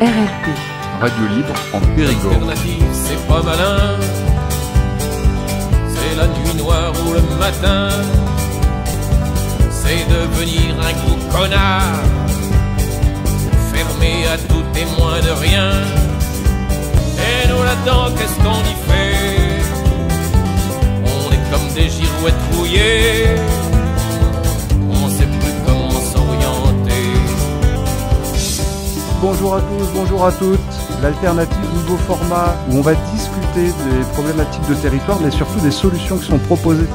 RLP. Radio libre en Périgord. L'alternative, c'est pas malin. C'est la nuit noire ou le matin. C'est devenir un gros connard, fermé à tout témoin de rien. Et nous là-dedans, qu'est-ce qu'on y fait? On est comme des girouettes rouillées. On sait plus comment s'orienter. Bonjour à tous, bonjour à toutes. L'alternative, nouveau format où on va discuter des problématiques de territoire, mais surtout des solutions qui sont proposées.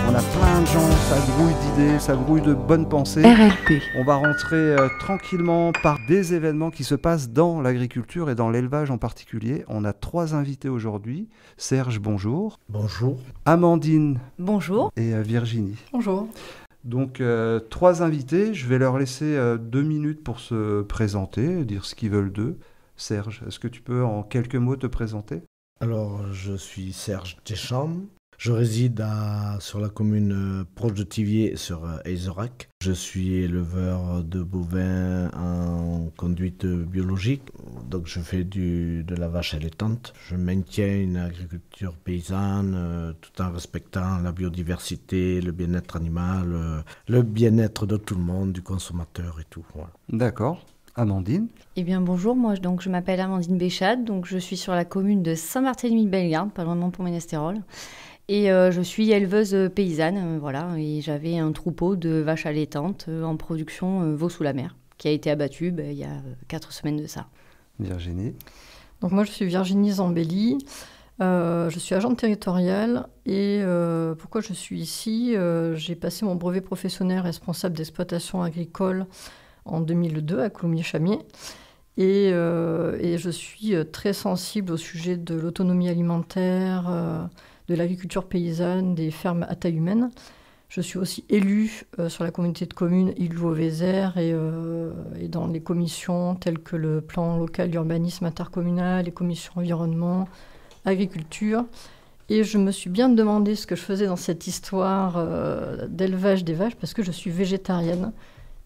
On a plein de gens, ça grouille d'idées, ça grouille de bonnes pensées. RLP. On va rentrer tranquillement par des événements qui se passent dans l'agriculture et dans l'élevage en particulier. On a 3 invités aujourd'hui. Serge, bonjour. Bonjour. Amandine. Bonjour. Et Virginie. Bonjour. Donc 3 invités, je vais leur laisser 2 minutes pour se présenter, dire ce qu'ils veulent d'eux. Serge, est-ce que tu peux en quelques mots te présenter? Alors, je suis Serge Deschamps. Je réside sur la commune proche de Thiviers, sur Ayzerac. Je suis éleveur de bovins en conduite biologique. Donc, je fais de la vache allaitante. Je maintiens une agriculture paysanne tout en respectant la biodiversité, le bien-être animal, le bien-être de tout le monde, du consommateur et tout. Voilà. D'accord. Amandine. Eh bien bonjour, moi donc, je m'appelle Amandine Béchade, donc je suis sur la commune de Saint-Barthélemy-de-Bellegarde, pas loin de Montpont-Ménestérol. Et je suis éleveuse paysanne, voilà, et j'avais un troupeau de vaches allaitantes en production Vaux-sous-la-Mer, qui a été abattu il y a 4 semaines de ça. Virginie. Donc moi je suis Virginie Zambelli, je suis agente territoriale et pourquoi je suis ici, j'ai passé mon brevet professionnel responsable d'exploitation agricole en 2002 à Coulommiers-Chamiers. Et je suis très sensible au sujet de l'autonomie alimentaire, de l'agriculture paysanne, des fermes à taille humaine. Je suis aussi élue sur la communauté de communes Île-Vaud-Vézère et dans les commissions telles que le plan local d'urbanisme intercommunal, les commissions environnement, agriculture. Et je me suis bien demandé ce que je faisais dans cette histoire d'élevage des vaches parce que je suis végétarienne.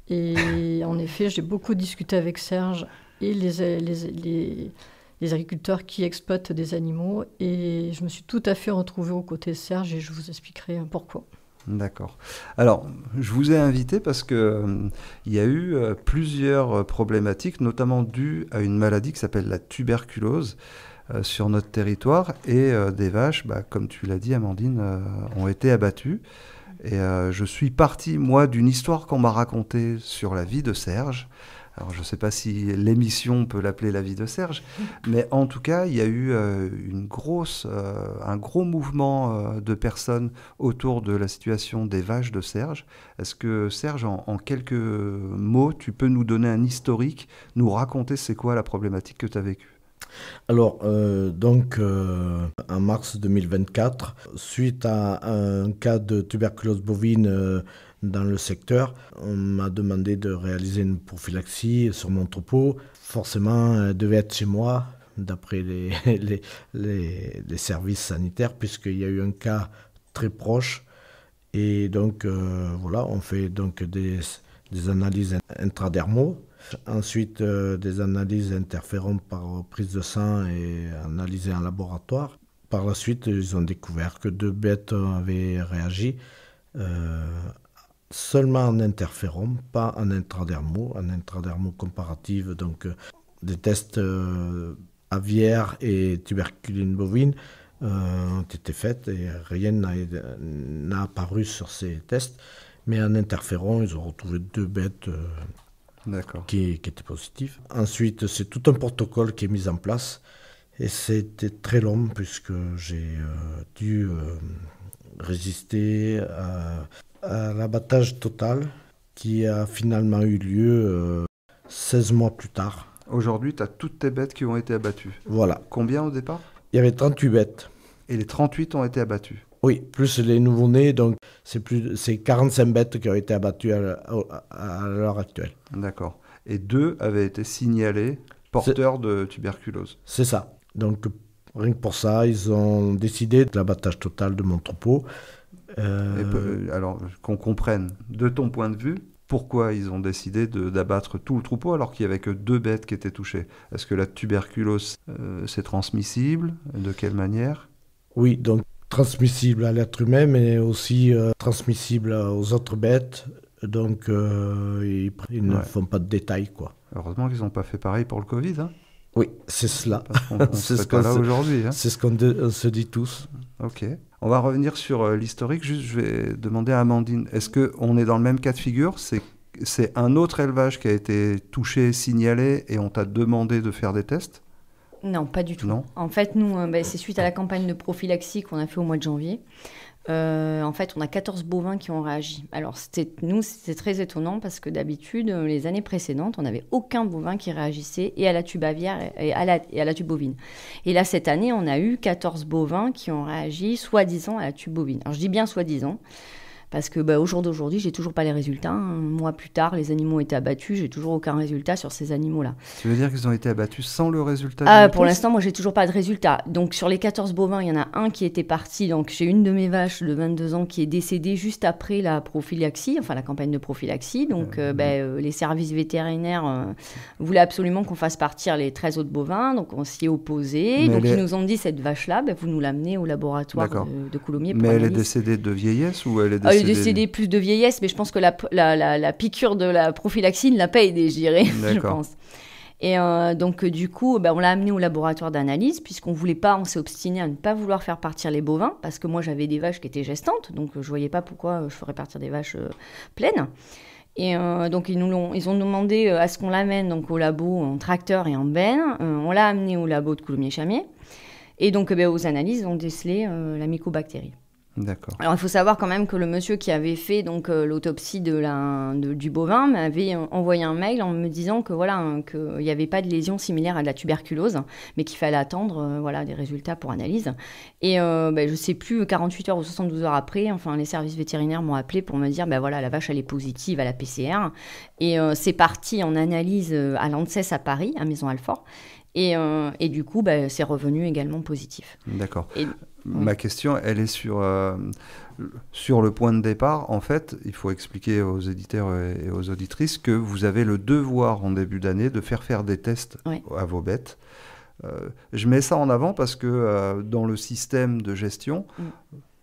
Et en effet, j'ai beaucoup discuté avec Serge et les agriculteurs qui exploitent des animaux. Et je me suis tout à fait retrouvée aux côtés de Serge et je vous expliquerai pourquoi. D'accord. Alors, je vous ai invité parce qu'il y a eu plusieurs problématiques, notamment dues à une maladie qui s'appelle la tuberculose sur notre territoire. Et des vaches, comme tu l'as dit, Amandine, ont été abattues. Et je suis parti, moi, d'une histoire qu'on m'a racontée sur la vie de Serge. Alors, je ne sais pas si l'émission peut l'appeler la vie de Serge, mais en tout cas, il y a eu un gros mouvement de personnes autour de la situation des vaches de Serge. Est-ce que, Serge, en quelques mots, tu peux nous donner un historique, nous raconter c'est quoi la problématique que tu as vécue? Alors, en mars 2024, suite à un cas de tuberculose bovine dans le secteur, on m'a demandé de réaliser une prophylaxie sur mon troupeau. Forcément, elle devait être chez moi, d'après les services sanitaires, puisqu'il y a eu un cas très proche. Et donc, voilà, on fait donc des analyses intradermaux. Ensuite, des analyses interférons par prise de sang et analysées en laboratoire. Par la suite, ils ont découvert que 2 bêtes avaient réagi seulement en interférons, pas en intradermaux comparative. Donc, des tests aviaires et tuberculine bovine ont été faits et rien n'a apparu sur ces tests. Mais en interférons, ils ont retrouvé 2 bêtes qui étaient positives. Ensuite, c'est tout un protocole qui est mis en place. Et c'était très long puisque j'ai dû résister à l'abattage total qui a finalement eu lieu 16 mois plus tard. Aujourd'hui, tu as toutes tes bêtes qui ont été abattues. Voilà. Combien au départ? Il y avait 38 bêtes. Et les 38 ont été abattues? Oui, plus les nouveau-nés, donc c'est 45 bêtes qui ont été abattues à l'heure actuelle. D'accord. Et 2 avaient été signalés porteurs de tuberculose. C'est ça. Donc, rien que pour ça, ils ont décidé de l'abattage total de mon troupeau. Alors, qu'on comprenne, de ton point de vue, pourquoi ils ont décidé d'abattre tout le troupeau alors qu'il n'y avait que 2 bêtes qui étaient touchées? Est-ce que la tuberculose, c'est transmissible? De quelle manière? Oui, donc transmissible à l'être humain, mais aussi transmissible aux autres bêtes. Donc, ils ne font pas de détails, quoi. Heureusement qu'ils n'ont pas fait pareil pour le Covid. Hein. Oui, c'est cela. On ne serait pas là aujourd'hui. Hein. C'est ce qu'on se dit tous. Ok. On va revenir sur l'historique. Juste, je vais demander à Amandine, est-ce qu'on est dans le même cas de figure? C'est un autre élevage qui a été touché, signalé, et on t'a demandé de faire des tests? Non, pas du tout. Non. En fait, nous, c'est suite à la campagne de prophylaxie qu'on a fait au mois de janvier. En fait, on a 14 bovins qui ont réagi. Alors, c'était très étonnant parce que d'habitude, les années précédentes, on n'avait aucun bovin qui réagissait et à la tube aviaire et à la tube bovine. Et là, cette année, on a eu 14 bovins qui ont réagi, soi-disant, à la tube bovine. Alors, je dis bien soi-disant, parce que au jour d'aujourd'hui, j'ai toujours pas les résultats. Un mois plus tard, les animaux ont été abattus, j'ai toujours aucun résultat sur ces animaux-là. Tu veux dire qu'ils ont été abattus sans le résultat? Pour l'instant, moi, j'ai toujours pas de résultat. Donc, sur les 14 bovins, il y en a un qui était parti. Donc, j'ai une de mes vaches de 22 ans qui est décédée juste après la prophylaxie, enfin la campagne de prophylaxie. Donc, les services vétérinaires voulaient absolument qu'on fasse partir les 13 autres bovins. Donc, on s'y est opposé. Donc, ils nous ont dit, cette vache-là, vous nous l'amenez au laboratoire de Coulommiers pour analyse. Mais elle est décédée de vieillesse ou elle est décédée... Elle est décédée plus de vieillesse, mais je pense que la piqûre de la prophylaxie ne l'a pas aidée, je dirais, je pense. Et donc, du coup, on l'a amené au laboratoire d'analyse, puisqu'on voulait pas, on s'est obstiné à ne pas vouloir faire partir les bovins, parce que moi, j'avais des vaches qui étaient gestantes, donc je voyais pas pourquoi je ferais partir des vaches pleines. Et donc, ils ont demandé à ce qu'on l'amène donc, au labo en tracteur et en benne. On l'a amené au labo de Coulommiers-Chamiers. Et donc, aux analyses, ils ont décelé la mycobactérie. D'accord. Alors, il faut savoir quand même que le monsieur qui avait fait donc l'autopsie du bovin m'avait envoyé un mail en me disant que qu'il n'y avait pas de lésion similaire à de la tuberculose, mais qu'il fallait attendre des résultats pour analyse. Et je ne sais plus, 48 heures ou 72 heures après, les services vétérinaires m'ont appelé pour me dire la vache elle est positive à la PCR. Et c'est parti en analyse à l'ANSES à Paris, à Maison-Alfort. Et du coup, c'est revenu également positif. D'accord. Ma question, elle est sur le point de départ. En fait, il faut expliquer aux éditeurs et aux auditrices que vous avez le devoir en début d'année de faire des tests à vos bêtes. Je mets ça en avant parce que dans le système de gestion,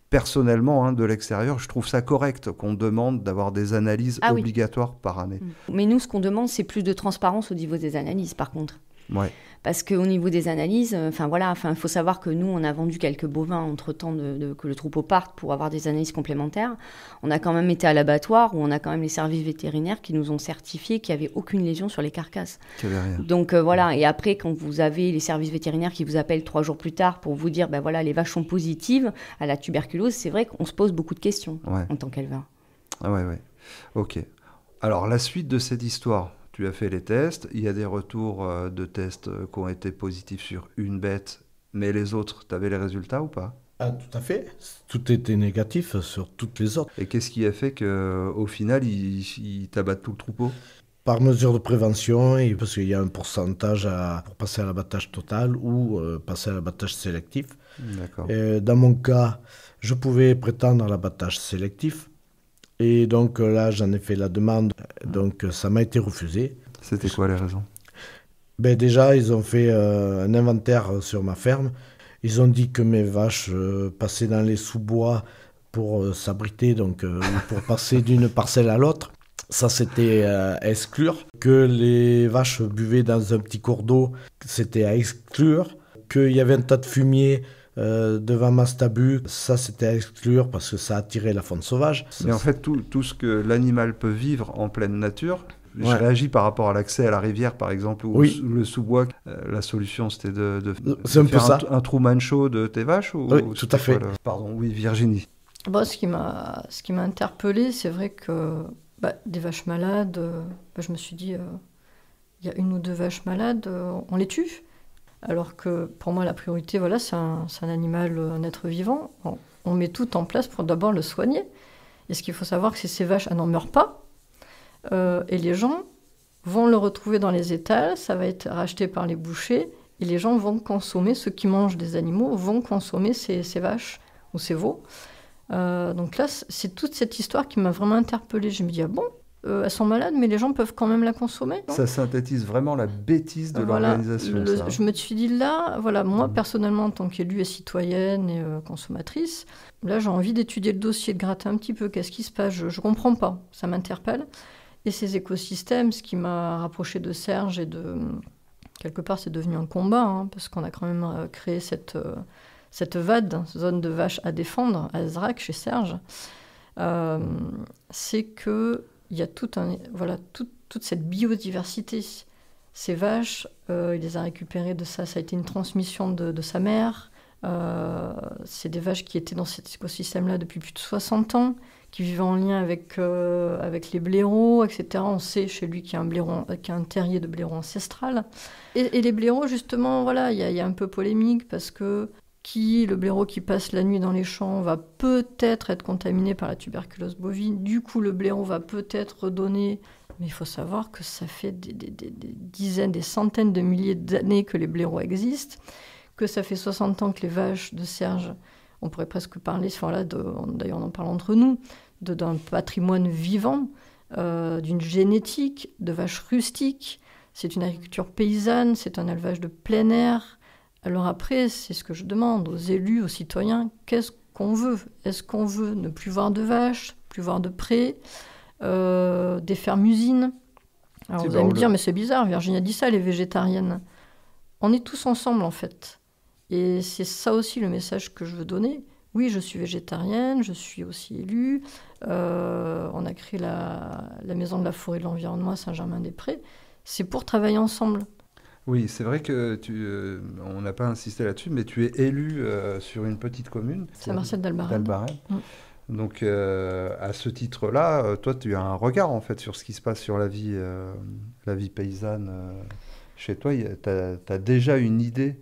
personnellement, de l'extérieur, je trouve ça correct qu'on demande d'avoir des analyses obligatoires par année. Mais nous, ce qu'on demande, c'est plus de transparence au niveau des analyses, par contre. Ouais. Parce qu'au niveau des analyses, il faut savoir que nous, on a vendu quelques bovins entre-temps que le troupeau parte pour avoir des analyses complémentaires. On a quand même été à l'abattoir où on a quand même les services vétérinaires qui nous ont certifié qu'il n'y avait aucune lésion sur les carcasses. Qu'il n'y avait rien. Donc et après, quand vous avez les services vétérinaires qui vous appellent 3 jours plus tard pour vous dire, les vaches sont positives à la tuberculose, c'est vrai qu'on se pose beaucoup de questions en tant qu'éleveur. Ah ouais. Ok. Alors, la suite de cette histoire... Tu as fait les tests, il y a des retours de tests qui ont été positifs sur une bête, mais les autres, tu avais les résultats ou pas? Ah, tout à fait. Tout était négatif sur toutes les autres. Et qu'est-ce qui a fait qu'au final, ils t'abattent tout le troupeau? Par mesure de prévention, et parce qu'il y a un pourcentage pour passer à l'abattage total ou passer à l'abattage sélectif. D'accord. Dans mon cas, je pouvais prétendre à l'abattage sélectif. Et donc là, j'en ai fait la demande, donc ça m'a été refusé. C'était quoi les raisons? Déjà, ils ont fait un inventaire sur ma ferme. Ils ont dit que mes vaches passaient dans les sous-bois pour s'abriter, donc pour passer d'une parcelle à l'autre. Ça, c'était à exclure. Que les vaches buvaient dans un petit cours d'eau, c'était à exclure. Qu'il y avait un tas de fumier devant ma stabule, ça c'était à exclure parce que ça attirait la faune sauvage. Mais en fait, tout ce que l'animal peut vivre en pleine nature, je réagis par rapport à l'accès à la rivière par exemple, ou le sous-bois. La solution c'était de faire un Truman Show de tes vaches ou tout à fait. Pardon, oui, Virginie. Ce qui m'a interpellée, c'est vrai que des vaches malades, je me suis dit, il y a 1 ou 2 vaches malades, on les tue. Alors que pour moi, la priorité, c'est un animal, un être vivant. On met tout en place pour d'abord le soigner. Et ce qu'il faut savoir, c'est que ces vaches, elles n'en meurent pas. Et les gens vont le retrouver dans les étals, ça va être racheté par les bouchers. Et les gens vont consommer, ceux qui mangent des animaux, vont consommer ces vaches ou ces veaux. Donc là, c'est toute cette histoire qui m'a vraiment interpellée. Je me dis, elles sont malades, mais les gens peuvent quand même la consommer. Ça synthétise vraiment la bêtise de l'organisation. Ça. Je me suis dit là, voilà, moi personnellement, en tant qu'élue et citoyenne et consommatrice, là j'ai envie d'étudier le dossier, de gratter un petit peu, qu'est-ce qui se passe, je ne comprends pas, ça m'interpelle. Et ces écosystèmes, ce qui m'a rapproché de Serge et de... Quelque part, c'est devenu un combat, hein, parce qu'on a quand même créé cette VAD, zone de vaches à défendre, à Ezrac, chez Serge. C'est qu'il y a toute cette biodiversité. Ces vaches, il les a récupérées de ça. Ça a été une transmission de sa mère. C'est des vaches qui étaient dans cet écosystème-là depuis plus de 60 ans, qui vivaient en lien avec les blaireaux, etc. On sait chez lui qu'il y a un terrier de blaireaux ancestral. Et les blaireaux, justement, voilà, il y a un peu polémique parce que le blaireau qui passe la nuit dans les champs va peut-être être contaminé par la tuberculose bovine. Du coup, le blaireau va peut-être redonner... Mais il faut savoir que ça fait des dizaines, des centaines de milliers d'années que les blaireaux existent, que ça fait 60 ans que les vaches de Serge... On pourrait presque parler, d'ailleurs on en parle entre nous, d'un patrimoine vivant, d'une génétique, de vaches rustiques. C'est une agriculture paysanne, c'est un élevage de plein air. Alors après, c'est ce que je demande aux élus, aux citoyens, qu'est-ce qu'on veut ? Est-ce qu'on veut ne plus voir de vaches, plus voir de prés, des fermes-usines ? Alors vous allez me dire, mais c'est bizarre, Virginie a dit ça, elle est végétarienne. On est tous ensemble en fait. Et c'est ça aussi le message que je veux donner. Oui, je suis végétarienne, je suis aussi élue. On a créé la Maison de la Forêt et de l'Environnement à Saint-Germain-des-Prés. C'est pour travailler ensemble. Oui, c'est vrai que on n'a pas insisté là-dessus, mais tu es élue sur une petite commune. Saint-Marcel d'Albarède. Donc, à ce titre-là, toi, tu as un regard, en fait, sur ce qui se passe sur la vie paysanne chez toi. Tu as déjà une idée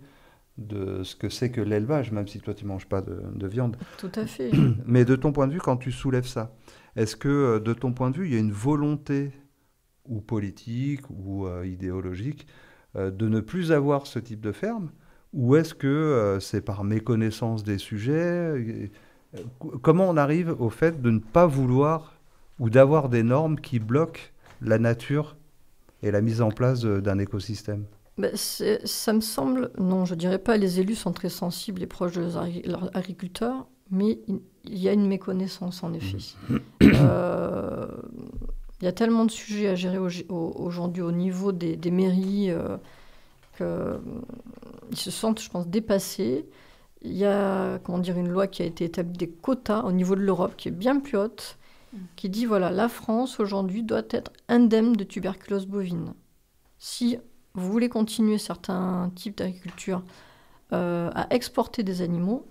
de ce que c'est que l'élevage, même si toi tu ne manges pas de viande. Tout à fait. Mais de ton point de vue, quand tu soulèves ça, est-ce que de ton point de vue, il y a une volonté ou politique ou idéologique de ne plus avoir ce type de ferme, ou est-ce que c'est par méconnaissance des sujets ? Comment on arrive au fait de ne pas vouloir ou d'avoir des normes qui bloquent la nature et la mise en place d'un écosystème ? Ça me semble... Non, je ne dirais pas, les élus sont très sensibles et proches de leurs agriculteurs, mais il y a une méconnaissance, en effet. Il y a tellement de sujets à gérer aujourd'hui au niveau des mairies qu'ils se sentent, je pense, dépassés. Il y a, une loi qui a été établie des quotas au niveau de l'Europe, qui est bien plus haute, qui dit, voilà, la France, aujourd'hui, doit être indemne de tuberculose bovine. Si vous voulez continuer certains types d'agriculture à exporter des animaux,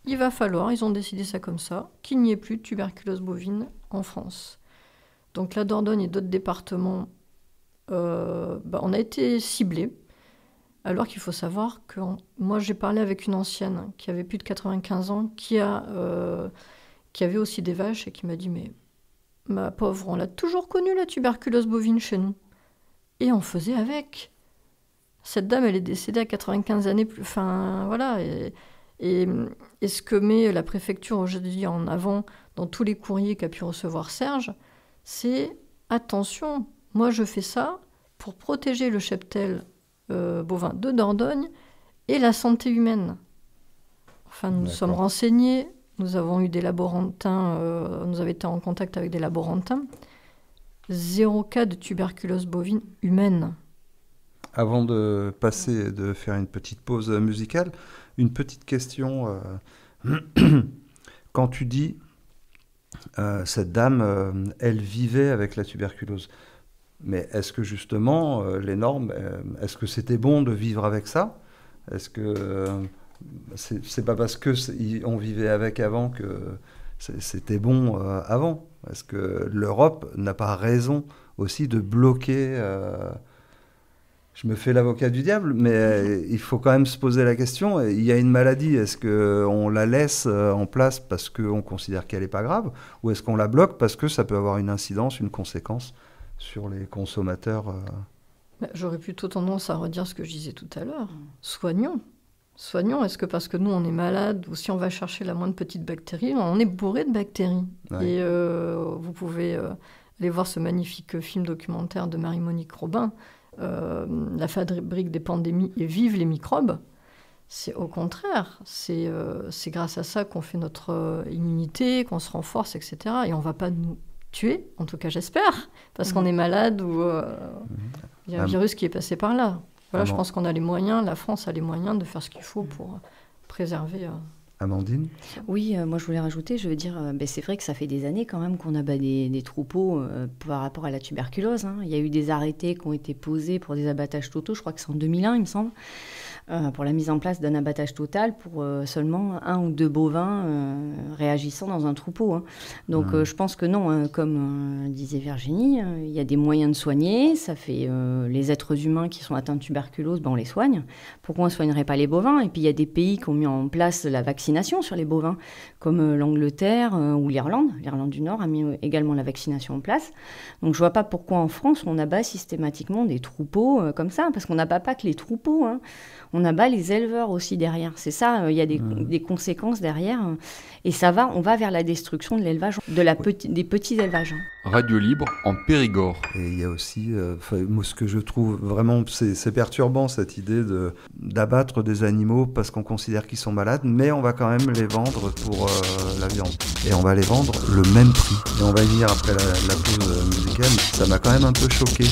il va falloir, ils ont décidé ça comme ça, qu'il n'y ait plus de tuberculose bovine en France. Donc la Dordogne et d'autres départements, on a été ciblés, alors qu'il faut savoir que moi j'ai parlé avec une ancienne qui avait plus de 95 ans, qui avait aussi des vaches et qui m'a dit « Mais ma pauvre, on l'a toujours connue la tuberculose bovine chez nous. Et on faisait avec. » Cette dame, elle est décédée à 95 années plus... Enfin, voilà. Et ce que met la préfecture aujourd'hui en avant dans tous les courriers qu'a pu recevoir Serge, c'est « Attention, moi je fais ça pour protéger le cheptel bovin de Dordogne et la santé humaine. » Enfin, nous nous sommes renseignés, nous avons eu des laborantins, nous avons été en contact avec des laborantins. 0 cas de tuberculose bovine humaine. Avant de faire une petite pause musicale, une petite question. Quand tu dis cette dame, elle vivait avec la tuberculose, mais est-ce que justement les normes, est-ce que c'était bon de vivre avec ça ? Est-ce que c'est pas parce que on vivait avec avant que c'était bon avant ? Est-ce que l'Europe n'a pas raison aussi de bloquer Je me fais l'avocat du diable, mais il faut quand même se poser la question. Il y a une maladie, est-ce qu'on la laisse en place parce qu'on considère qu'elle n'est pas grave, ou est-ce qu'on la bloque parce que ça peut avoir une incidence, une conséquence sur les consommateurs J'aurais plutôt tendance à redire ce que je disais tout à l'heure. Soignons. Soignons. Est-ce que parce que nous, on est malade, ou si on va chercher la moindre petite bactérie, on est bourré de bactéries. Ouais. Et vous pouvez allez voir ce magnifique film documentaire de Marie-Monique Robin, La fabrique des pandémies et vive les microbes. C'est au contraire, c'est grâce à ça qu'on fait notre immunité, qu'on se renforce, etc. Et on ne va pas nous tuer, en tout cas j'espère, parce qu'on est malade ou il y a un virus qui est passé par là. Voilà, je pense qu'on a les moyens, la France a les moyens de faire ce qu'il faut pour préserver... Amandine ? Oui, moi je voulais rajouter, je veux dire, c'est vrai que ça fait des années quand même qu'on abat des troupeaux par rapport à la tuberculose. Hein. Il y a eu des arrêtés qui ont été posés pour des abattages totaux, je crois que c'est en 2001 il me semble, pour la mise en place d'un abattage total pour seulement 1 ou 2 bovins réagissant dans un troupeau. Hein. Donc je pense que non, hein, comme disait Virginie, il y a des moyens de soigner, ça fait les êtres humains qui sont atteints de tuberculose, on les soigne. Pourquoi on ne soignerait pas les bovins ? Et puis il y a des pays qui ont mis en place la vaccination sur les bovins, comme l'Angleterre ou l'Irlande. L'Irlande du Nord a mis également la vaccination en place. Donc je ne vois pas pourquoi en France on abat systématiquement des troupeaux comme ça, parce qu'on n'abat pas que les troupeaux, hein. On abat les éleveurs aussi derrière. C'est ça, il y a des conséquences derrière. Et on va vers la destruction de l'élevage, des petits élevages. Radio Libre en Périgord. Et il y a aussi, moi, ce que je trouve vraiment, c'est perturbant, cette idée d'abattre des animaux parce qu'on considère qu'ils sont malades, mais on va quand même les vendre pour la viande. Et on va les vendre le même prix. Et on va y venir après la pause musicale. Ça m'a quand même un peu choqué.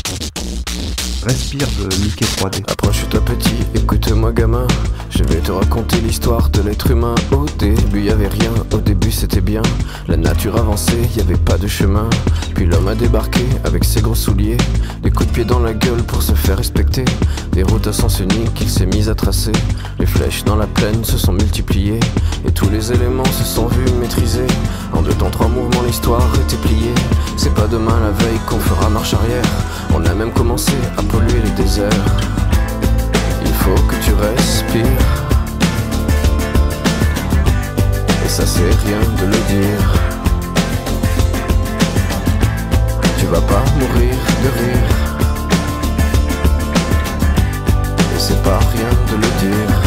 Respire de Mickey 3D. Approche-toi petit, écoute-moi gamin. Je vais te raconter l'histoire de l'être humain. Au début y avait rien, au début c'était bien. La nature avançait, y avait pas de chemin. Puis l'homme a débarqué avec ses gros souliers, des coups de pied dans la gueule pour se faire respecter. Des routes à sens unique qu'il s'est mis à tracer. Les flèches dans la plaine se sont multipliées, et tous les éléments se sont vus maîtrisés. En 2 temps 3 mouvements l'histoire était pliée. C'est pas demain la veille qu'on fera marche arrière. On a même commencé à polluer les déserts. Il faut que tu respires, et ça c'est rien de le dire. Tu vas pas mourir de rire, et c'est pas rien de le dire.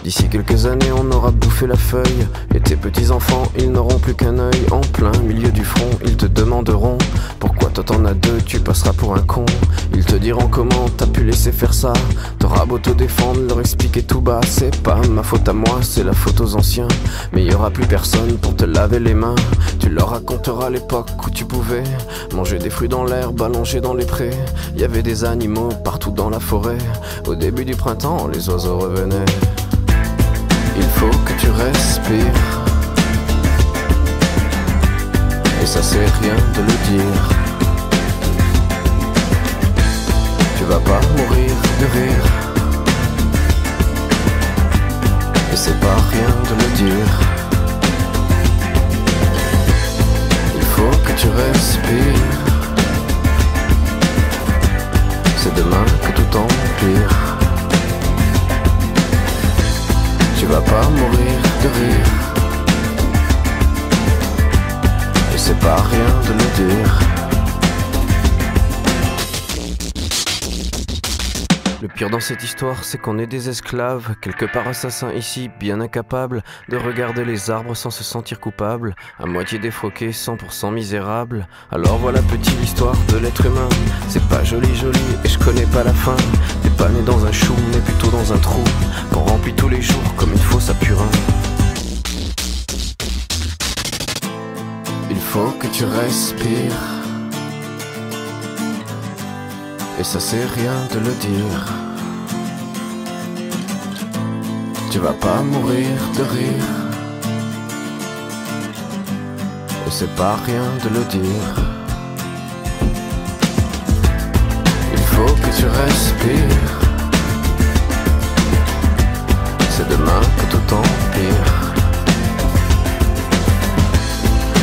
D'ici quelques années on aura bouffé la feuille, et tes petits enfants ils n'auront plus qu'un œil. En plein milieu du front ils te demanderont pourquoi toi t'en as 2, tu passeras pour un con. Ils te diront comment t'as pu laisser faire ça. T'auras beau te défendre, leur expliquer tout bas. C'est pas ma faute à moi, c'est la faute aux anciens. Mais y aura plus personne pour te laver les mains. Tu leur raconteras l'époque où tu pouvais manger des fruits dans l'herbe, allongés dans les prés. Y avait des animaux partout dans la forêt. Au début du printemps les oiseaux revenaient. Il faut que tu respires, et ça c'est rien de le dire. Tu vas pas mourir de rire, et c'est pas rien de le dire. Il faut que tu respires, c'est demain que tout empire. Tu vas pas mourir de rire, et c'est pas rien de le dire. Le pire dans cette histoire, c'est qu'on est des esclaves, quelque part assassins ici, bien incapables de regarder les arbres sans se sentir coupables, à moitié défroqués, 100% misérables. Alors voilà petit l'histoire de l'être humain. C'est pas joli et je connais pas la fin. T'es pas né dans un chou, mais plutôt dans un trou qu'on remplit tous les jours comme une fosse à purin. Il faut que tu respires, et ça c'est rien de le dire. Tu vas pas mourir de rire, et c'est pas rien de le dire. Il faut que tu respires, c'est demain que tout empire.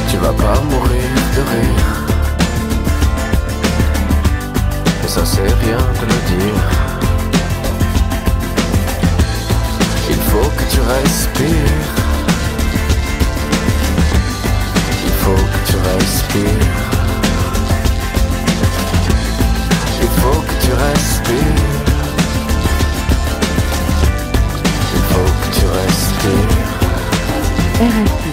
Tu vas pas mourir de rire, et ça c'est rien de le dire. Il faut que tu respires, il faut que tu respires, il faut que tu respires, il faut que tu respires. RFI,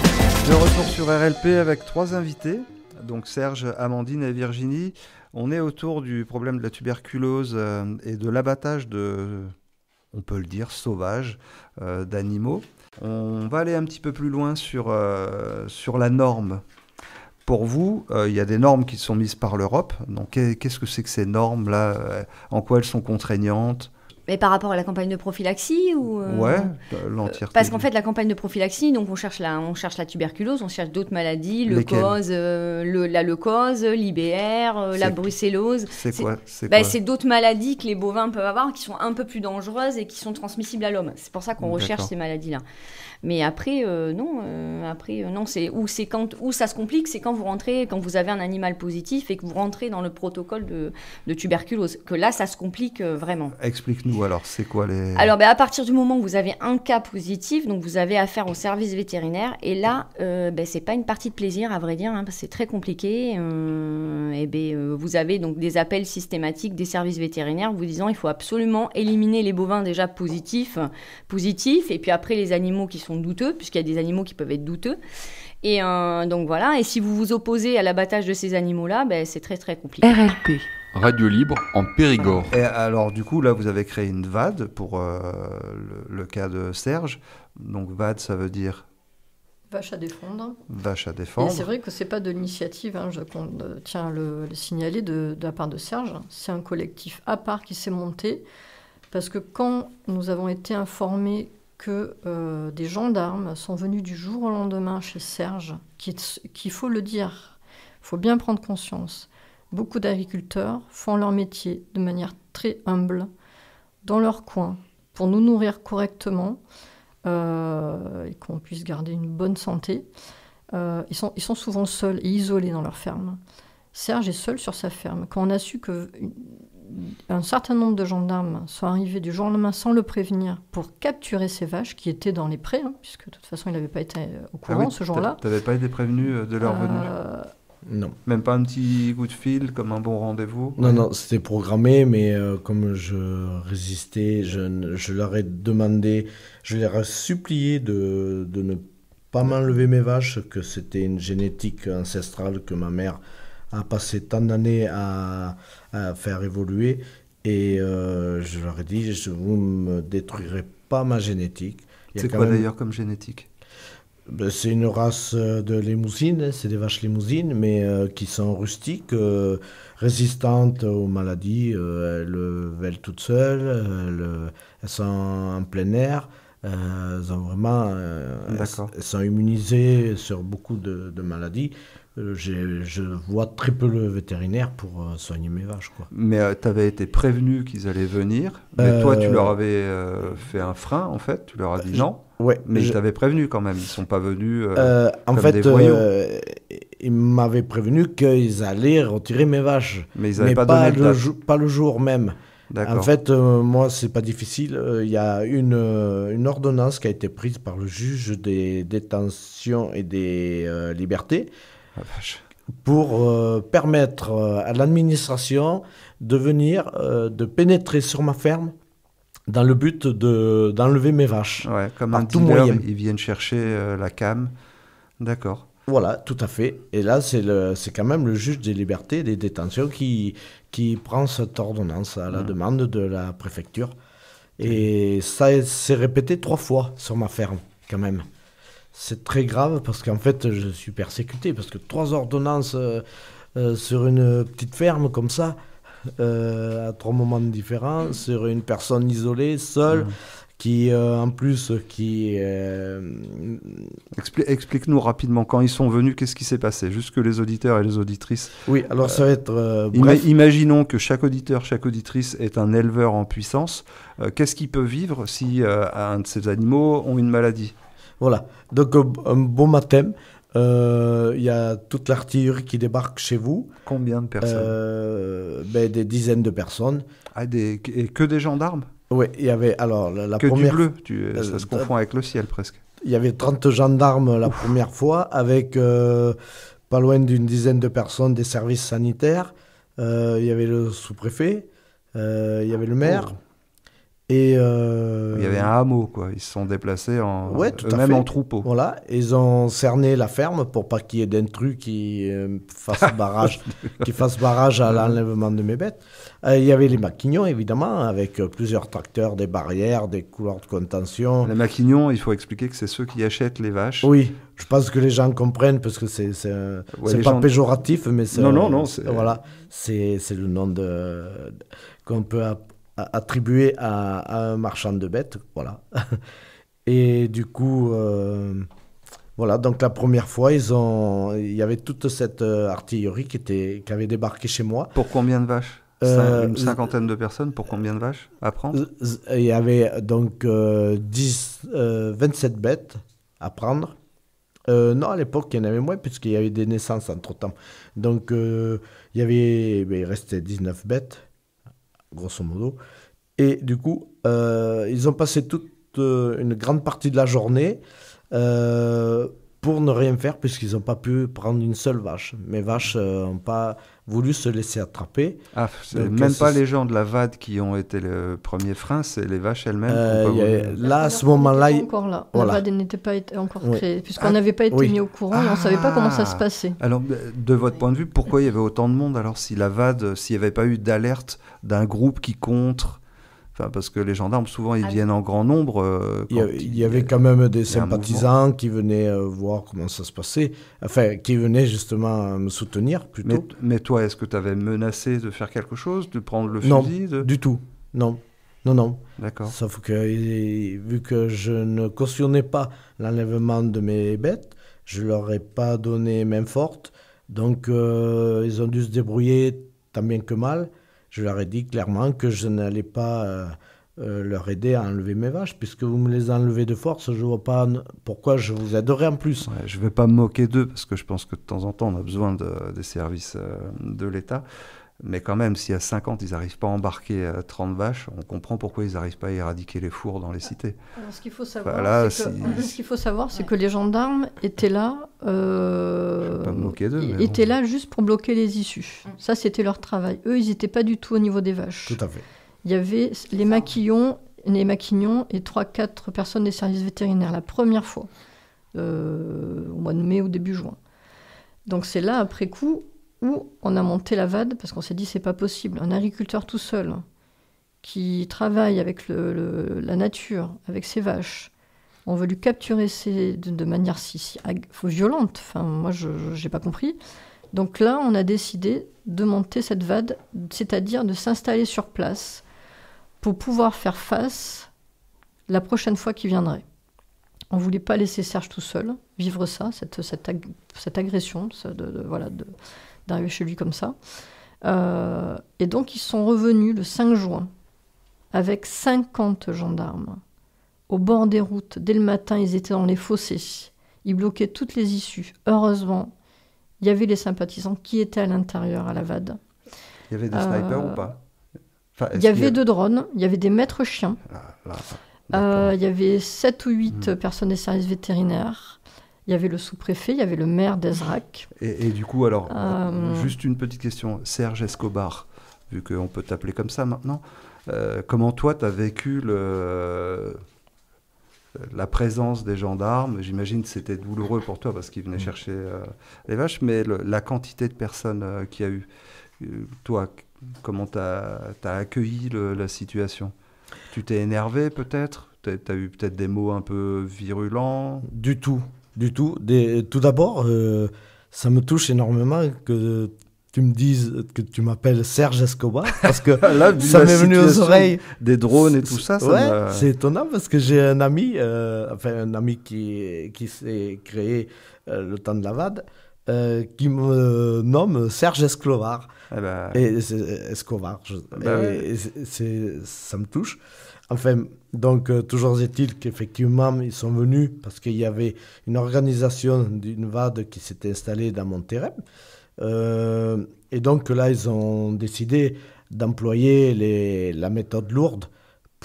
RLP avec 3 invités, donc Serge, Amandine et Virginie. On est autour du problème de la tuberculose et de l'abattage de, on peut le dire, sauvages d'animaux. On va aller un petit peu plus loin sur la norme. Pour vous, il y a des normes qui sont mises par l'Europe. Donc, qu'est-ce que c'est que ces normes-là? En quoi elles sont contraignantes? Mais par rapport à la campagne de prophylaxie ou Ouais, l'entièreté. Parce qu'en fait, la campagne de prophylaxie, donc on cherche la tuberculose, on cherche d'autres maladies, la leucose, l'IBR, la brucellose. C'est quoi? C'est d'autres maladies que les bovins peuvent avoir, qui sont un peu plus dangereuses et qui sont transmissibles à l'homme. C'est pour ça qu'on recherche ces maladies-là. Mais après, non. C'est où ça se complique, c'est quand vous avez un animal positif et que vous rentrez dans le protocole de tuberculose, que là, ça se complique vraiment. Explique-nous alors, c'est quoi les... Alors, à partir du moment où vous avez un cas positif, donc vous avez affaire au service vétérinaire, et là, c'est pas une partie de plaisir, à vrai dire, parce que c'est très compliqué. Vous avez donc des appels systématiques des services vétérinaires vous disant il faut absolument éliminer les bovins déjà positifs, et puis après les animaux qui sont douteux, puisqu'il y a des animaux qui peuvent être douteux. Et donc voilà, et si vous vous opposez à l'abattage de ces animaux-là, c'est très très compliqué. RLP. Radio libre en Périgord. Et alors du coup, là, vous avez créé une VAD pour le cas de Serge. Donc VAD, ça veut dire... Vache à défendre. Vache à défendre. Et c'est vrai que ce n'est pas de l'initiative, je tiens à le signaler de la part de Serge. C'est un collectif à part qui s'est monté, parce que quand nous avons été informés que des gendarmes sont venus du jour au lendemain chez Serge, qu'il faut le dire, il faut bien prendre conscience. Beaucoup d'agriculteurs font leur métier de manière très humble, dans leur coin, pour nous nourrir correctement et qu'on puisse garder une bonne santé. Ils sont souvent seuls et isolés dans leur ferme. Serge est seul sur sa ferme. Quand on a su qu'un certain nombre de gendarmes sont arrivés du jour au lendemain sans le prévenir pour capturer ces vaches qui étaient dans les prés, puisque de toute façon il n'avait pas été au courant ce jour-là. Tu n'avais pas été prévenu de leur venue? Non. Même pas un petit coup de fil, comme un bon rendez-vous? Non, c'était programmé, mais comme je résistais, je leur ai demandé, je leur ai supplié de ne pas m'enlever mes vaches, que c'était une génétique ancestrale que ma mère a passé tant d'années à faire évoluer. Et je leur ai dit, vous ne me détruirez pas ma génétique. C'est quoi d'ailleurs comme génétique? C'est une race de limousines, c'est des vaches limousines, mais qui sont rustiques, résistantes aux maladies. Elles veulent toutes seules, elles sont en plein air, elles sont immunisées sur beaucoup de maladies. Je vois très peu le vétérinaire pour soigner mes vaches, quoi. Mais tu avais été prévenu qu'ils allaient venir, mais toi tu leur avais fait un frein en fait, tu leur as dit non. Ouais, mais ils t'avaient prévenu quand même, ils ne sont pas venus en comme fait, des voyous. Ils m'avaient prévenu qu'ils allaient retirer mes vaches, mais ils n'avaient pas donné de date. Pas le jour même. D'accord. En fait, moi, c'est pas difficile. Il y a une ordonnance qui a été prise par le juge des détentions et des libertés pour permettre à l'administration de venir, de pénétrer sur ma ferme dans le but d'enlever mes vaches. Ouais, comme un dealer, ils viennent chercher la cam. D'accord. Voilà, tout à fait. Et là, c'est quand même le juge des libertés et des détentions qui prend cette ordonnance à la demande de la préfecture. Et ça s'est répété 3 fois sur ma ferme, quand même. C'est très grave parce qu'en fait, je suis persécuté. Parce que 3 ordonnances sur une petite ferme comme ça, à 3 moments différents, sur une personne isolée, seule, qui en plus... Explique-nous rapidement, quand ils sont venus, qu'est-ce qui s'est passé? Juste que les auditeurs et les auditrices... Oui, alors ça va être... Imaginons que chaque auditeur, chaque auditrice est un éleveur en puissance. Qu'est-ce qu'il peut vivre si un de ces animaux ont une maladie? Voilà, donc un bon matin, il y a toute l'artillerie qui débarque chez vous. Combien de personnes? Des dizaines de personnes. Et que des gendarmes? Oui, il y avait alors la que première... du bleu, ça se confond avec le ciel presque. Il y avait 30 gendarmes la première fois, avec pas loin d'une dizaine de personnes des services sanitaires. Il y avait le sous-préfet, il y avait le maire. Et Il y avait un hameau, quoi. Ils se sont déplacés tout à eux-mêmes fait. en troupeau. Voilà, ils ont cerné la ferme pour pas qu'il y ait d'intrus qui fassent barrage à l'enlèvement de mes bêtes. Il y avait les maquignons, évidemment, avec plusieurs tracteurs, des barrières, des couloirs de contention. Les maquignons, il faut expliquer que c'est ceux qui achètent les vaches. Oui, je pense que les gens comprennent parce que c'est les pas gens- péjoratif, mais c'est Non, voilà, c'est le nom qu'on peut attribuer à un marchand de bêtes, voilà. Et du coup, voilà, donc la première fois, il y avait toute cette artillerie qui avait débarqué chez moi. Pour combien de vaches Une cinquantaine de personnes pour combien de vaches à prendre? Il y avait donc 27 bêtes à prendre. Non, à l'époque, il y en avait moins, puisqu'il y avait des naissances entre-temps. Donc, il restait 19 bêtes, grosso modo. Et du coup, ils ont passé toute une grande partie de la journée pour ne rien faire, puisqu'ils n'ont pas pu prendre une seule vache. Mes vaches n'ont pas voulu se laisser attraper. Ah, c'est Donc, même pas les gens de la VAD qui ont été le premier frein, c'est les vaches elles-mêmes qui n'ont pas voulu. Là, à ce moment-là, Encore là. Voilà. La VAD n'était pas encore Oui. créée, puisqu'on n'avait pas été mis au courant et on ne savait pas comment ça se passait. Alors, de votre point de vue, pourquoi il y avait autant de monde alors si la VAD, s'il n'y avait pas eu d'alerte d'un groupe qui contre? Enfin, parce que les gendarmes, souvent, ils viennent en grand nombre. il y avait quand même des il y a un sympathisants qui venaient voir comment ça se passait. Enfin, qui venaient justement me soutenir, plutôt. Mais toi, est-ce que tu avais menacé de faire quelque chose, de prendre le Non, fusil du tout. Non. D'accord. Sauf que, vu que je ne cautionnais pas l'enlèvement de mes bêtes, je leur ai pas donné main forte. Donc, ils ont dû se débrouiller tant bien que mal. Je leur ai dit clairement que je n'allais pas leur aider à enlever mes vaches, puisque vous me les enlevez de force, je ne vois pas pourquoi je vous aiderais en plus. Ouais, je ne vais pas me moquer d'eux, parce que je pense que de temps en temps, on a besoin des services de l'État. Mais quand même, si à 50, ils n'arrivent pas à embarquer 30 vaches, on comprend pourquoi ils n'arrivent pas à éradiquer les fours dans les cités. Alors, ce qu'il faut savoir, Voilà, c'est que les gendarmes étaient là, Je ne vais pas me moquer d'eux. mais étaient bon. là juste pour bloquer les issues. Ça, c'était leur travail. Eux, ils n'étaient pas du tout au niveau des vaches. Tout à fait. Il y avait les maquignons et 3-4 personnes des services vétérinaires la première fois, au mois de mai ou début juin. Donc c'est là, après coup, où on a monté la VAD, parce qu'on s'est dit c'est pas possible. Un agriculteur tout seul, qui travaille avec la nature, avec ses vaches, on veut lui capturer de manière si violente. Enfin, moi, je n'ai pas compris. Donc là, on a décidé de monter cette VAD, c'est-à-dire de s'installer sur place pour pouvoir faire face la prochaine fois qu'il viendrait. On ne voulait pas laisser Serge tout seul vivre ça, cette agression, d'arriver chez lui comme ça. Et donc, ils sont revenus le 5 juin avec 50 gendarmes au bord des routes. Dès le matin, ils étaient dans les fossés. Ils bloquaient toutes les issues. Heureusement, il y avait les sympathisants qui étaient à l'intérieur, à la VAD. Il y avait des snipers ou pas? Enfin, Il y avait 2 drones, il y avait des maîtres chiens. Il y avait 7 ou 8 personnes des services vétérinaires. Il y avait le sous-préfet, il y avait le maire d'Ezrac. Et du coup, alors, juste une petite question. Serge Escobar, vu qu'on peut t'appeler comme ça maintenant, comment toi, tu as vécu la présence des gendarmes? J'imagine que c'était douloureux pour toi parce qu'ils venaient chercher les vaches, mais la quantité de personnes qu'il y a eu, toi, comment tu as accueilli la situation? Tu t'es énervé peut-être? Tu as eu peut-être des mots un peu virulents? Du tout. Tout d'abord, ça me touche énormément que tu me dises que tu m'appelles Serge Escobar, parce que Là, ça m'est venu aux oreilles. Des drones et tout ça. Ouais, c'est étonnant parce que j'ai un ami, qui s'est créé le temps de la VAD, qui me nomme Serge Escobar. Eh ben... Et c'est Escobar. Ça me touche. Enfin, donc, toujours est-il qu'effectivement, ils sont venus parce qu'il y avait une organisation d'une VAD qui s'était installée dans Monterrey. Et donc là, ils ont décidé d'employer la méthode lourde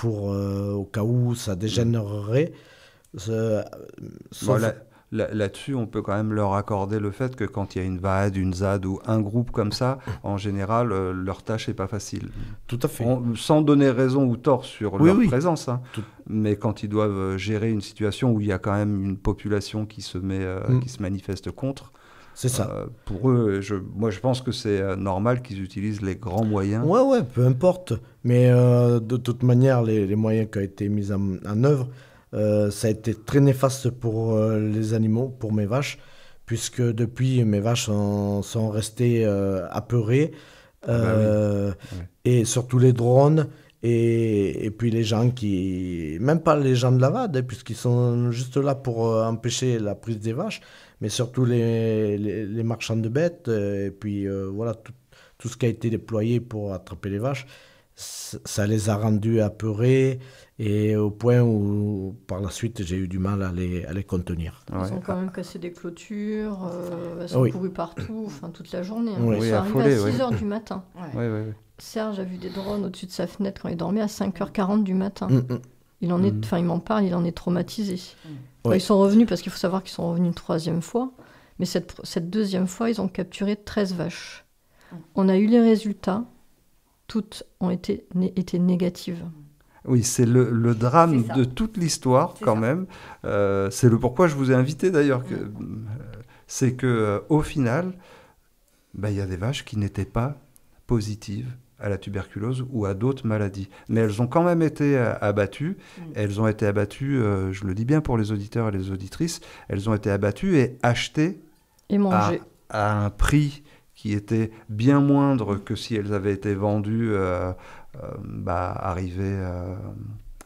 au cas où ça dégénérerait. là-dessus, on peut quand même leur accorder le fait que quand il y a une VAD, une ZAD ou un groupe comme ça, en général, leur tâche n'est pas facile. Tout à fait. Sans donner raison ou tort sur leur présence, hein, Tout... mais quand ils doivent gérer une situation où il y a quand même une population qui se manifeste contre, c'est ça. Pour eux, moi je pense que c'est normal qu'ils utilisent les grands moyens. Ouais, peu importe. Mais de toute manière, les moyens qui ont été mis en œuvre, ça a été très néfaste pour les animaux, pour mes vaches, puisque depuis, mes vaches sont restées apeurées. Et surtout les drones. Et puis les gens même pas les gens de la VAD, puisqu'ils sont juste là pour empêcher la prise des vaches, mais surtout les marchands de bêtes, et puis voilà, tout ce qui a été déployé pour attraper les vaches, ça les a rendus apeurés, et au point où par la suite j'ai eu du mal à les contenir. Ils ont quand même cassé des clôtures, elles sont courues partout, toute la journée. Ils sont arrivés à 6h du matin. Serge a vu des drones au-dessus de sa fenêtre quand il dormait à 5h40 du matin. Il m'en parle, il en est traumatisé. Ils sont revenus, parce qu'il faut savoir qu'ils sont revenus une 3e fois, mais cette 2e fois, ils ont capturé 13 vaches. On a eu les résultats, toutes ont été négatives. Oui, c'est le drame de toute l'histoire quand même. C'est le pourquoi je vous ai invité d'ailleurs. C'est qu'au final, il y a des vaches qui n'étaient pas positives à la tuberculose ou à d'autres maladies. Mais elles ont quand même été abattues. Elles ont été abattues, je le dis bien pour les auditeurs et les auditrices, elles ont été abattues et achetées et mangées à un prix qui était bien moindre que si elles avaient été vendues, arrivées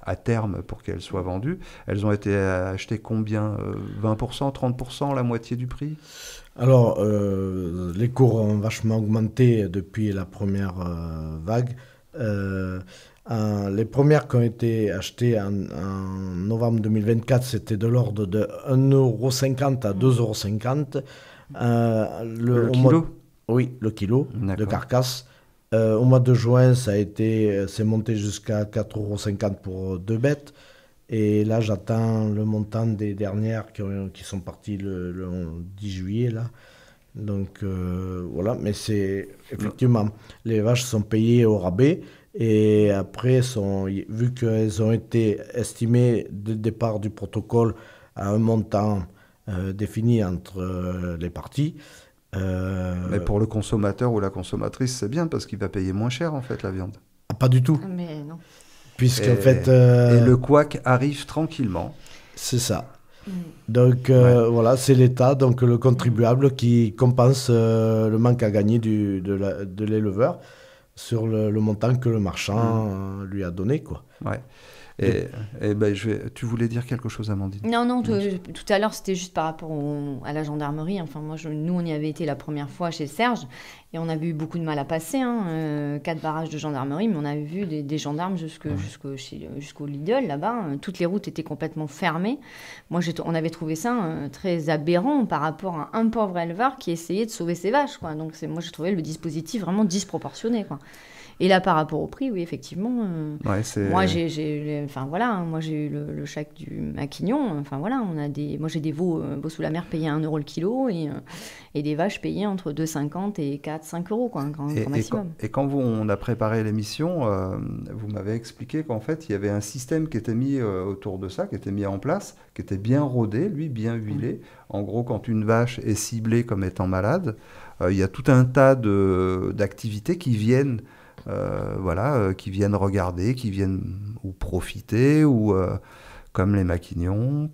à terme pour qu'elles soient vendues. Elles ont été achetées combien 20%, 30%, la moitié du prix? Alors, les cours ont vachement augmenté depuis la première vague. Les premières qui ont été achetées en novembre 2024, c'était de l'ordre de 1,50 € à 2,50 €. Le kilo? Oui, le kilo de carcasse. Au mois de juin, c'est monté jusqu'à 4,50 € pour 2 bêtes. Et là, j'attends le montant des dernières qui sont parties le 10 juillet. Là. Donc, voilà. Mais c'est effectivement, les vaches sont payées au rabais. Et après, vu qu'elles ont été estimées dès le départ du protocole à un montant défini entre les parties. Mais pour le consommateur ou la consommatrice, c'est bien parce qu'il va payer moins cher, en fait, la viande. Ah, pas du tout. Mais non. Puisqu'en fait... Et le couac arrive tranquillement. C'est ça. Donc, voilà, c'est l'État, donc le contribuable qui compense le manque à gagner de l'éleveur sur le montant que le marchand lui a donné, quoi. Ouais. Tu voulais dire quelque chose, Amandine? Non, tout à l'heure, c'était juste par rapport à la gendarmerie. Enfin, nous, on y avait été la première fois chez Serge et on avait eu beaucoup de mal à passer. 4 barrages de gendarmerie, mais on avait vu des gendarmes jusqu'au Lidl, là-bas. Toutes les routes étaient complètement fermées. Moi, on avait trouvé ça très aberrant par rapport à un pauvre éleveur qui essayait de sauver ses vaches, quoi. Donc, moi, j'ai trouvé le dispositif vraiment disproportionné, quoi. Et là, par rapport au prix, oui, effectivement. Moi, j'ai eu le chèque du Maquignon. Enfin, voilà, moi, j'ai des veaux sous la mer payés à 1 € le kilo et des vaches payées entre 2,50 et 5 €, quoi, un grand maximum. Et quand on a préparé l'émission, vous m'avez expliqué qu'en fait, il y avait un système qui était mis autour de ça, qui était mis en place, qui était bien rodé, bien huilé. En gros, quand une vache est ciblée comme étant malade, il y a tout un tas d'activités qui viennent... qui viennent regarder, qui viennent ou profiter, ou comme les maquignons,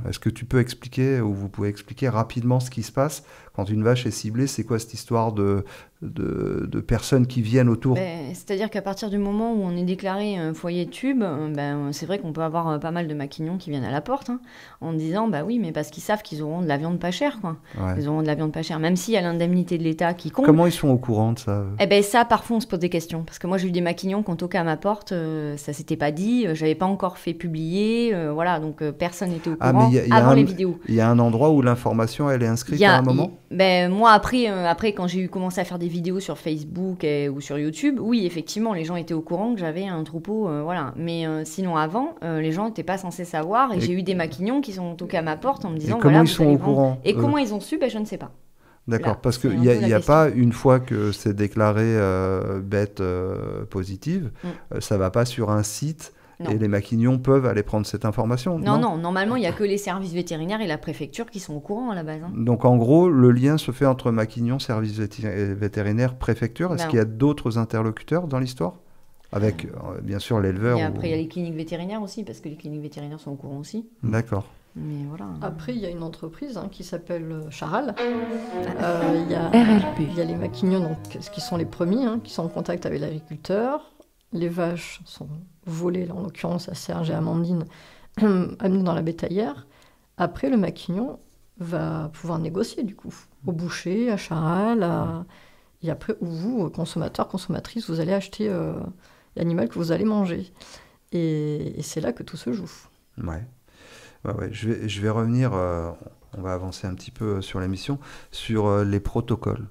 est-ce que tu peux expliquer, ou vous pouvez expliquer rapidement ce qui se passe quand une vache est ciblée? C'est quoi cette histoire de personnes qui viennent autour? C'est-à-dire qu'à partir du moment où on est déclaré foyer tube, c'est vrai qu'on peut avoir pas mal de maquignons qui viennent à la porte, en disant oui, mais parce qu'ils savent qu'ils auront de la viande pas chère, quoi. Ouais. Ils auront de la viande pas chère, même s'il y a l'indemnité de l'État qui compte. Comment ils sont au courant de ça? Ça, parfois, on se pose des questions. Parce que moi, j'ai eu des maquignons qui ont toqué à ma porte, ça s'était pas dit, j'avais pas encore fait publier, donc personne n'était au courant avant les vidéos. Il y a un endroit où l'information, elle est inscrite à un moment? Moi, après, quand j'ai commencé à faire des vidéos sur Facebook ou sur YouTube, oui, effectivement, les gens étaient au courant que j'avais un troupeau, voilà. Mais sinon, avant, les gens n'étaient pas censés savoir. Et j'ai eu des maquignons qui sont toqués à ma porte en me disant... Et comment ils sont au courant? Et comment ils ont su? Je ne sais pas. D'accord, parce qu'il n'y a pas, une fois que c'est déclaré bête positive, ça ne va pas sur un site et les maquignons peuvent aller prendre cette information? Non, normalement, il n'y a que les services vétérinaires et la préfecture qui sont au courant à la base. Donc en gros, le lien se fait entre maquignons, services vétérinaires, préfecture. Est-ce qu'il y a d'autres interlocuteurs dans l'histoire? Avec, bien sûr, l'éleveur. Et après, il y a les cliniques vétérinaires aussi, parce que les cliniques vétérinaires sont au courant aussi. D'accord. Mais voilà. Après, il y a une entreprise qui s'appelle Charal. Il y a RLP. Il y a les maquignons, donc, qui sont les premiers, qui sont en contact avec l'agriculteur. Les vaches sont volées, là, en l'occurrence à Serge et Amandine, amenées dans la bétaillère. Après, le maquignon va pouvoir négocier, du coup, au boucher, à Charal, et après, vous, consommateurs, consommatrices, vous allez acheter l'animal que vous allez manger. Et c'est là que tout se joue. Ouais. Je vais revenir, on va avancer un petit peu sur l'émission, sur les protocoles.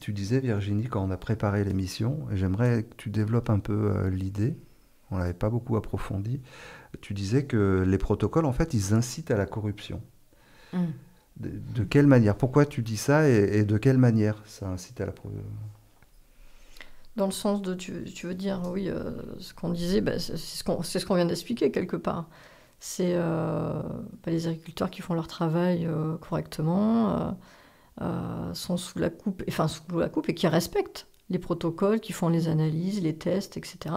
Tu disais, Virginie, quand on a préparé l'émission, et j'aimerais que tu développes un peu l'idée, on ne l'avait pas beaucoup approfondi, tu disais que les protocoles, en fait, ils incitent à la corruption. De quelle manière? Pourquoi tu dis ça et de quelle manière ça incite à la corruption? Dans le sens de, tu veux dire, oui, ce qu'on disait, c'est ce qu'on vient d'expliquer quelque part. C'est les agriculteurs qui font leur travail correctement, sont sous la coupe et qui respectent les protocoles, qui font les analyses, les tests, etc.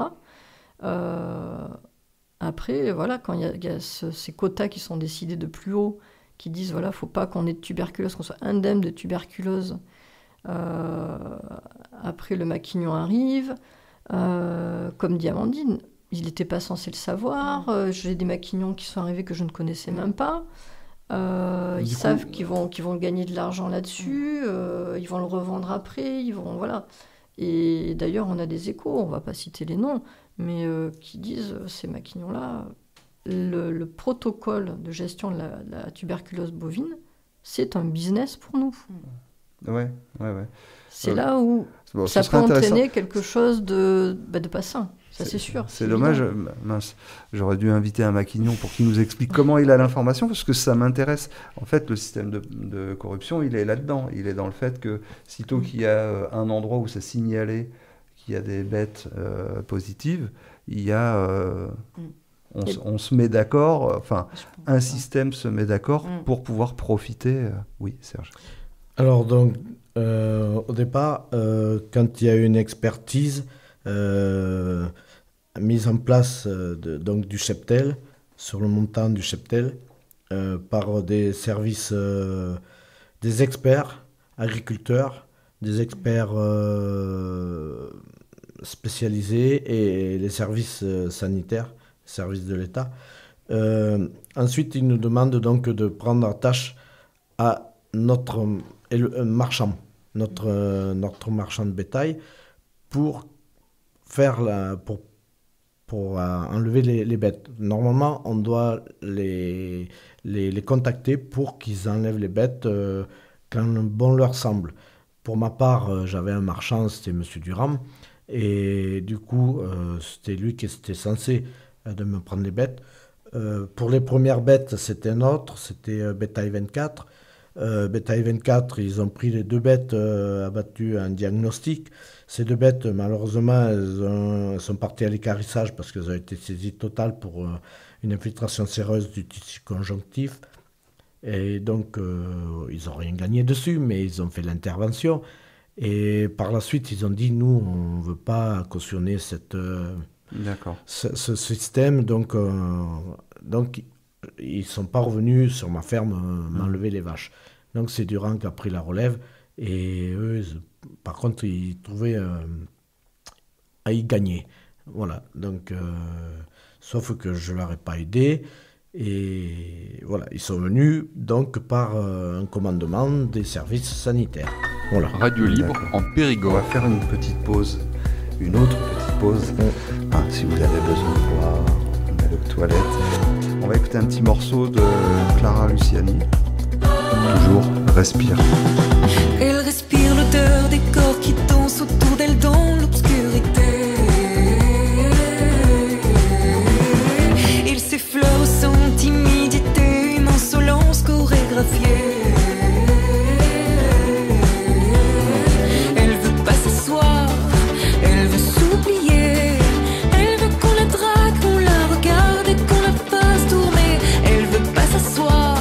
Après, voilà, quand il y a ces quotas qui sont décidés de plus haut, qui disent, voilà, il ne faut pas qu'on ait de tuberculose, qu'on soit indemne de tuberculose. Après, le maquignon arrive, comme dit Amandine. Il n'était pas censé le savoir. J'ai des maquignons qui sont arrivés que je ne connaissais même pas. Ils savent qu'ils vont gagner de l'argent là-dessus. Ils vont le revendre après. Voilà. Et d'ailleurs, on a des échos, on ne va pas citer les noms, mais qui disent, ces maquignons-là, le protocole de gestion de la tuberculose bovine, c'est un business pour nous. Ouais. C'est là où ça peut entraîner quelque chose de pas sain. Ça, c'est sûr. C'est dommage. Mince, j'aurais dû inviter un maquignon pour qu'il nous explique comment il a l'information, parce que ça m'intéresse. En fait, le système de corruption, il est là-dedans. Il est dans le fait que, sitôt qu'il y a un endroit où c'est signalé qu'il y a des bêtes positives, il y a... on se met d'accord, un système se met d'accord pour pouvoir profiter. Oui, Serge. Alors, donc, au départ, quand il y a une expertise... mise en place donc du cheptel, sur le montant du cheptel, par des services, des experts agriculteurs, des experts spécialisés et les services sanitaires, services de l'État. Ensuite, ils nous demandent donc de prendre en tâche à notre marchand, notre marchand de bétail, pour enlever les bêtes. Normalement, on doit les contacter pour qu'ils enlèvent les bêtes quand bon leur semble. Pour ma part, j'avais un marchand, c'était M. Durand, et du coup, c'était lui qui était censé de me prendre les bêtes. Pour les premières bêtes, c'était un autre, c'était Bétail 24. Bétail 24, ils ont pris les 2 bêtes abattues en diagnostic. Ces 2 bêtes, malheureusement, elles sont parties à l'équarrissage parce qu'elles ont été saisies totales pour une infiltration séreuse du tissu conjonctif. Et donc, ils n'ont rien gagné dessus, mais ils ont fait l'intervention. Et par la suite, ils ont dit, nous, on ne veut pas cautionner ce système. Donc, ils ne sont pas revenus sur ma ferme m'enlever les vaches. Donc, c'est Durand qui a pris la relève. Et eux, par contre, ils trouvaient à y gagner. Voilà. Donc, sauf que je ne leur ai pas aidé. Et voilà, ils sont venus donc par un commandement des services sanitaires. Voilà. Radio Libre en Périgord. On va faire une petite pause, une autre petite pause. Si vous avez besoin de boire, d'aller aux toilettes. On va écouter un petit morceau de Clara Luciani. Toujours Respire. Elle respire le hauteur, des corps qui dansent autour d'elle dans l'obscurité. Il s'effleure sans timidité, une insolence chorégraphiée. Elle veut pas s'asseoir, elle veut s'oublier. Elle veut qu'on la drague, qu'on la regarde et qu'on la fasse tourner. Elle veut pas s'asseoir,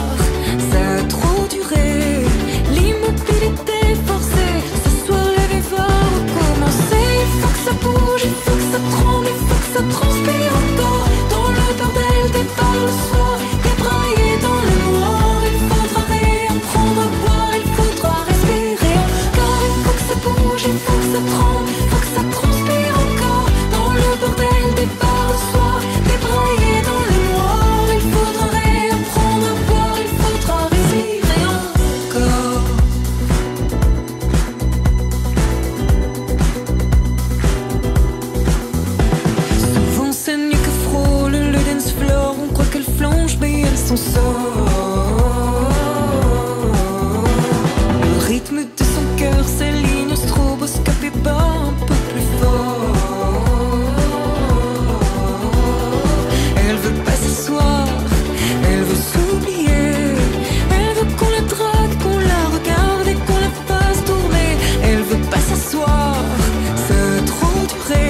ça a trop duré. L'immobilité forcée, ce soir le vivre va recommencer. Il faut que ça bouge, il faut que ça tremble, il faut que ça transpire encore. Dans le bordel des bars le soir, débraillé dans le noir. Il faudra réapprendre à boire, il faudra respirer encore. Il faut que ça bouge, il faut que ça tremble, il faut que ça transpire encore. Dans le bordel des bars le soir, débraillé dans le noir. Il faudra réapprendre à boire, il faudra respirer encore. Souvent c'est nu que frôle le dance floor. On croit qu'elle flanche mais elle s'en sort. Le rythme de son cœur s'aligne au stroboscope et bat un peu plus fort. Elle veut pas s'asseoir, elle veut s'oublier. Elle veut qu'on la drague, qu'on la regarde et qu'on la fasse tourner. Elle veut pas s'asseoir, ça a trop duré.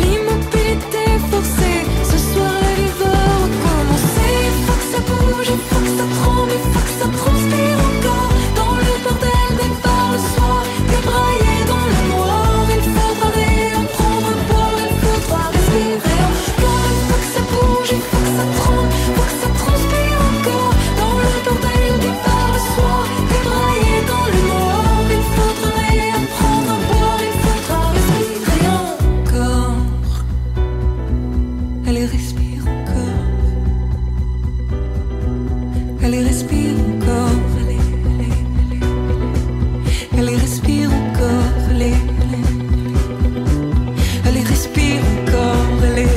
L'immobilité forcée, ce soir la vie va recommencer. Il faut que ça bouge, il faut que ça tremble, il faut que ça transpire encore. Dans le bordel des bars le soir, débraillé dans le noir. Il faudra réapprendre à boire, il faudra respirer encore. Il faut que ça bouge, il faut que ça tremble, il faut que ça transpire encore. Dans le bordel des bars le soir, débraillé dans le noir. Il faudra réapprendre à boire, il faudra respirer encore. Elle respire encore. Elle respire encore. Elle respire encore. Elle respire encore. Elle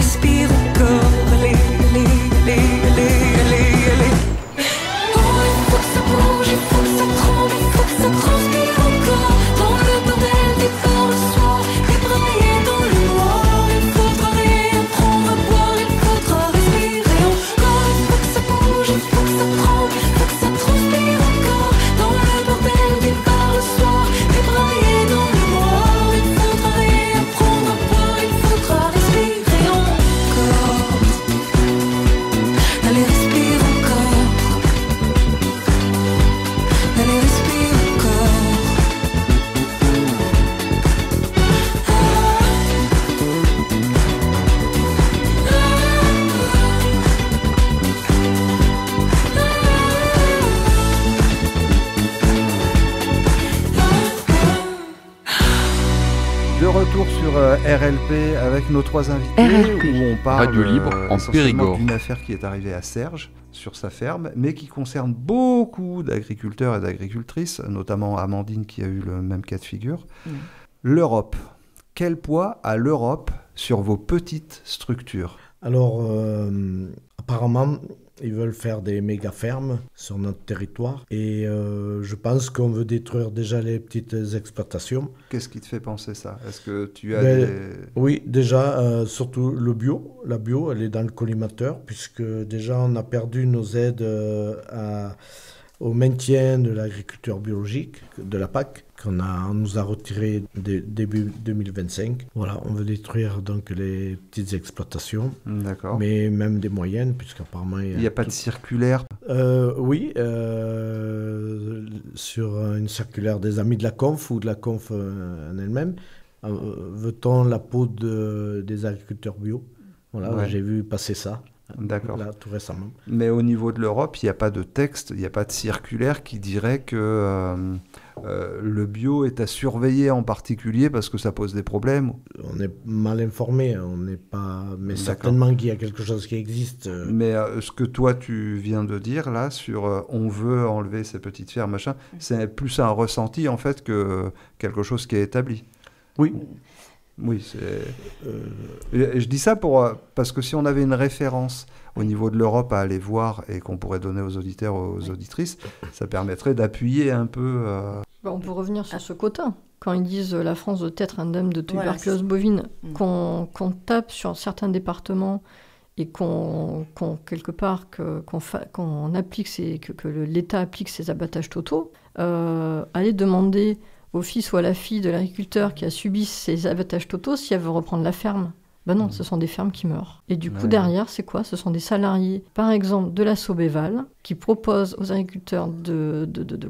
respire encore. Oh, il faut que ça bouge, il faut que ça tremble, il faut que ça transpire encore. Dans le bordel des bars le soir, débraillé dans le noir. Il faudra réapprendre à boire, il faudra respirer encore. Il faut que ça bouge, il faut que ça tremble, il faut que ça transpire encore. Dans le bordel des bars le soir, débraillé dans le noir. Il faudra réapprendre à boire, il faudra respirer encore. Allez, respire encore. Allez, respire encore. De retour sur RLP avec nos trois invités RLP. où on parle Radio Libre en essentiellement Périgord. d'une affaire qui est arrivée à Serge sur sa ferme, mais qui concerne beaucoup d'agriculteurs et d'agricultrices, notamment Amandine qui a eu le même cas de figure. L'Europe. Quel poids a l'Europe sur vos petites structures? Alors, apparemment, ils veulent faire des méga fermes sur notre territoire et je pense qu'on veut détruire déjà les petites exploitations. Qu'est-ce qui te fait penser ça? Est-ce que tu as Ben, des... Oui, déjà, surtout le bio. La bio, elle est dans le collimateur puisque déjà on a perdu nos aides au maintien de l'agriculture biologique, de la PAC, on nous a retiré début 2025. Voilà, on veut détruire donc les petites exploitations, D'accord. mais même des moyennes, puisqu'apparemment... Il n'y a pas de circulaire? Oui, sur une circulaire des Amis de la Conf ou de la Conf en elle-même, veut-on la peau des agriculteurs bio? Voilà, Ouais. j'ai vu passer ça. D'accord. Là, tout récemment. Mais au niveau de l'Europe, il n'y a pas de texte, il n'y a pas de circulaire qui dirait que le bio est à surveiller en particulier parce que ça pose des problèmes. On est mal informé, on n'est pas... mais D'accord. certainement qu'il y a quelque chose qui existe. Mais ce que toi tu viens de dire là sur on veut enlever ces petites fermes, machin, c'est plus un ressenti en fait que quelque chose qui est établi. Oui. Oui, je dis ça parce que si on avait une référence au niveau de l'Europe à aller voir et qu'on pourrait donner aux auditeurs, aux auditrices, ça permettrait d'appuyer un peu... On peut revenir sur ce quota. Quand ils disent la France doit être indemne de tuberculose bovine, qu'on tape sur certains départements et qu'on applique que l'État applique ces abattages totaux, aller demander au fils ou à la fille de l'agriculteur qui a subi ces abattages totaux si elle veut reprendre la ferme. Ben non, ce sont des fermes qui meurent. Et du coup, derrière, c'est quoi ? Ce sont des salariés, par exemple, de la Sobéval, qui proposent aux agriculteurs de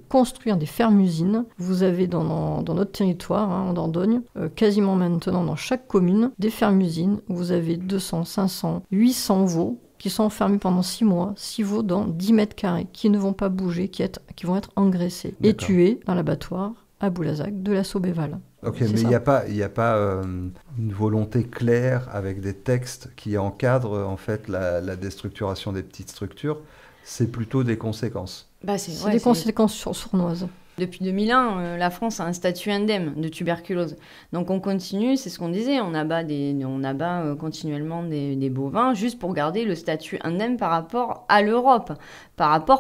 construire des fermes-usines. Vous avez dans notre territoire, en Dordogne, quasiment maintenant dans chaque commune, des fermes-usines où vous avez 200, 500, 800 veaux qui sont enfermés pendant 6 mois, 6 veaux dans 10 mètres carrés, qui ne vont pas bouger, qui vont être engraissés et tués dans l'abattoir à Boulazac de la Sobéval. Ok, mais il n'y a pas une volonté claire avec des textes qui encadrent en fait la déstructuration des petites structures. C'est plutôt des conséquences. C'est des conséquences sournoises. Depuis 2001, la France a un statut indemne de tuberculose. Donc on continue, c'est ce qu'on disait, on abat continuellement des bovins juste pour garder le statut indemne par rapport à l'Europe,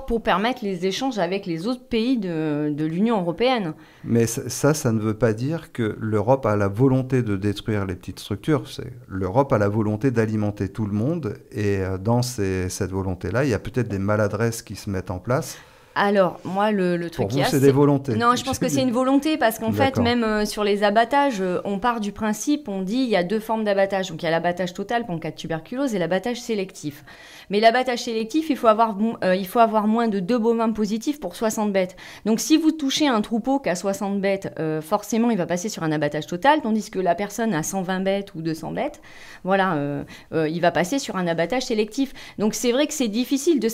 pour permettre les échanges avec les autres pays de l'Union européenne. Mais ça ne veut pas dire que l'Europe a la volonté de détruire les petites structures. L'Europe a la volonté d'alimenter tout le monde et dans cette volonté-là, il y a peut-être des maladresses qui se mettent en place. Alors, moi, le truc qu'il y a, c'est des volontés. Non, je pense que c'est une volonté parce qu'en fait, même sur les abattages, on part du principe, on dit il y a 2 formes d'abattage. Donc, il y a l'abattage total pour le cas de tuberculose et l'abattage sélectif. Mais l'abattage sélectif, il faut avoir moins de 2 bovins positifs pour 60 bêtes. Donc, si vous touchez un troupeau qui a 60 bêtes, forcément, il va passer sur un abattage total, tandis que la personne a 120 bêtes ou 200 bêtes, il va passer sur un abattage sélectif. Donc, c'est vrai que c'est difficile de...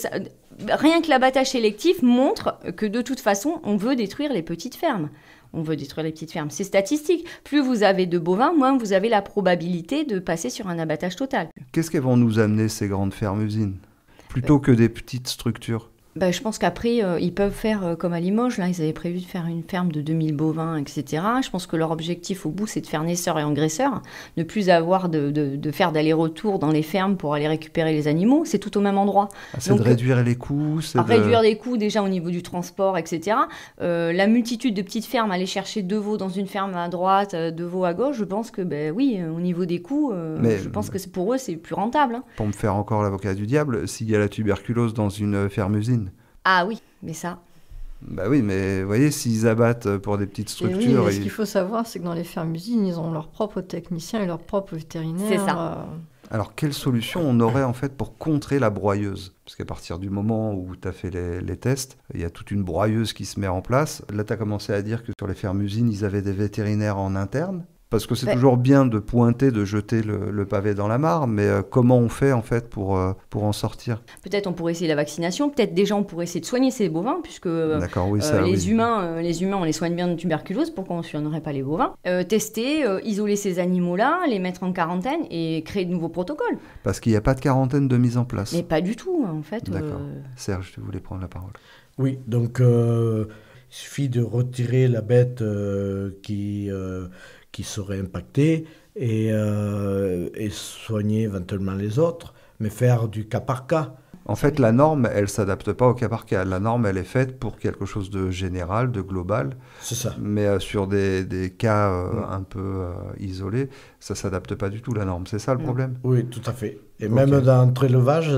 Rien que l'abattage sélectif montre que de toute façon, on veut détruire les petites fermes. C'est statistique. Plus vous avez de bovins, moins vous avez la probabilité de passer sur un abattage total. Qu'est-ce qu'elles vont nous amener, ces grandes fermes-usines, plutôt que des petites structures ? Je pense qu'après, ils peuvent faire comme à Limoges. Là, ils avaient prévu de faire une ferme de 2000 bovins, etc. Je pense que leur objectif au bout, c'est de faire naisseurs et engraisseurs, ne plus avoir de faire d'aller-retour dans les fermes pour aller récupérer les animaux. C'est tout au même endroit. C'est de réduire les coûts. Réduire les coûts déjà au niveau du transport, etc. La multitude de petites fermes, aller chercher 2 veaux dans une ferme à droite, 2 veaux à gauche, je pense que, au niveau des coûts, je pense que pour eux, c'est plus rentable. Hein. Pour me faire encore l'avocat du diable, s'il y a la tuberculose dans une ferme-usine. Ah oui, mais ça... oui, mais vous voyez, s'ils abattent pour des petites structures... Oui, ce qu'il faut savoir, c'est que dans les fermes-usines, ils ont leurs propres techniciens et leurs propres vétérinaires. C'est ça. Alors, quelle solution on aurait en fait pour contrer la broyeuse ? Parce qu'à partir du moment où tu as fait les tests, il y a toute une broyeuse qui se met en place. Là, tu as commencé à dire que sur les fermes-usines, ils avaient des vétérinaires en interne. Parce que c'est toujours bien de pointer, de jeter le pavé dans la mare, mais comment on fait en fait pour en sortir ? Peut-être on pourrait essayer la vaccination, peut-être déjà on pourrait essayer de soigner ces bovins, puisque les humains, on les soigne bien de tuberculose, pourquoi on ne soignerait pas les bovins ? Tester, isoler ces animaux-là, les mettre en quarantaine et créer de nouveaux protocoles. Parce qu'il n'y a pas de quarantaine de mise en place. Mais pas du tout, en fait. D'accord. Serge, tu voulais prendre la parole. Oui, donc il suffit de retirer la bête qui seraient impactés et soigner éventuellement les autres, mais faire du cas par cas. En fait, la norme, elle ne s'adapte pas au cas par cas. La norme, elle est faite pour quelque chose de général, de global. C'est ça. Mais sur des cas un peu isolés, ça ne s'adapte pas du tout, la norme. C'est ça le problème ? Oui, tout à fait. Et même dans le élevage,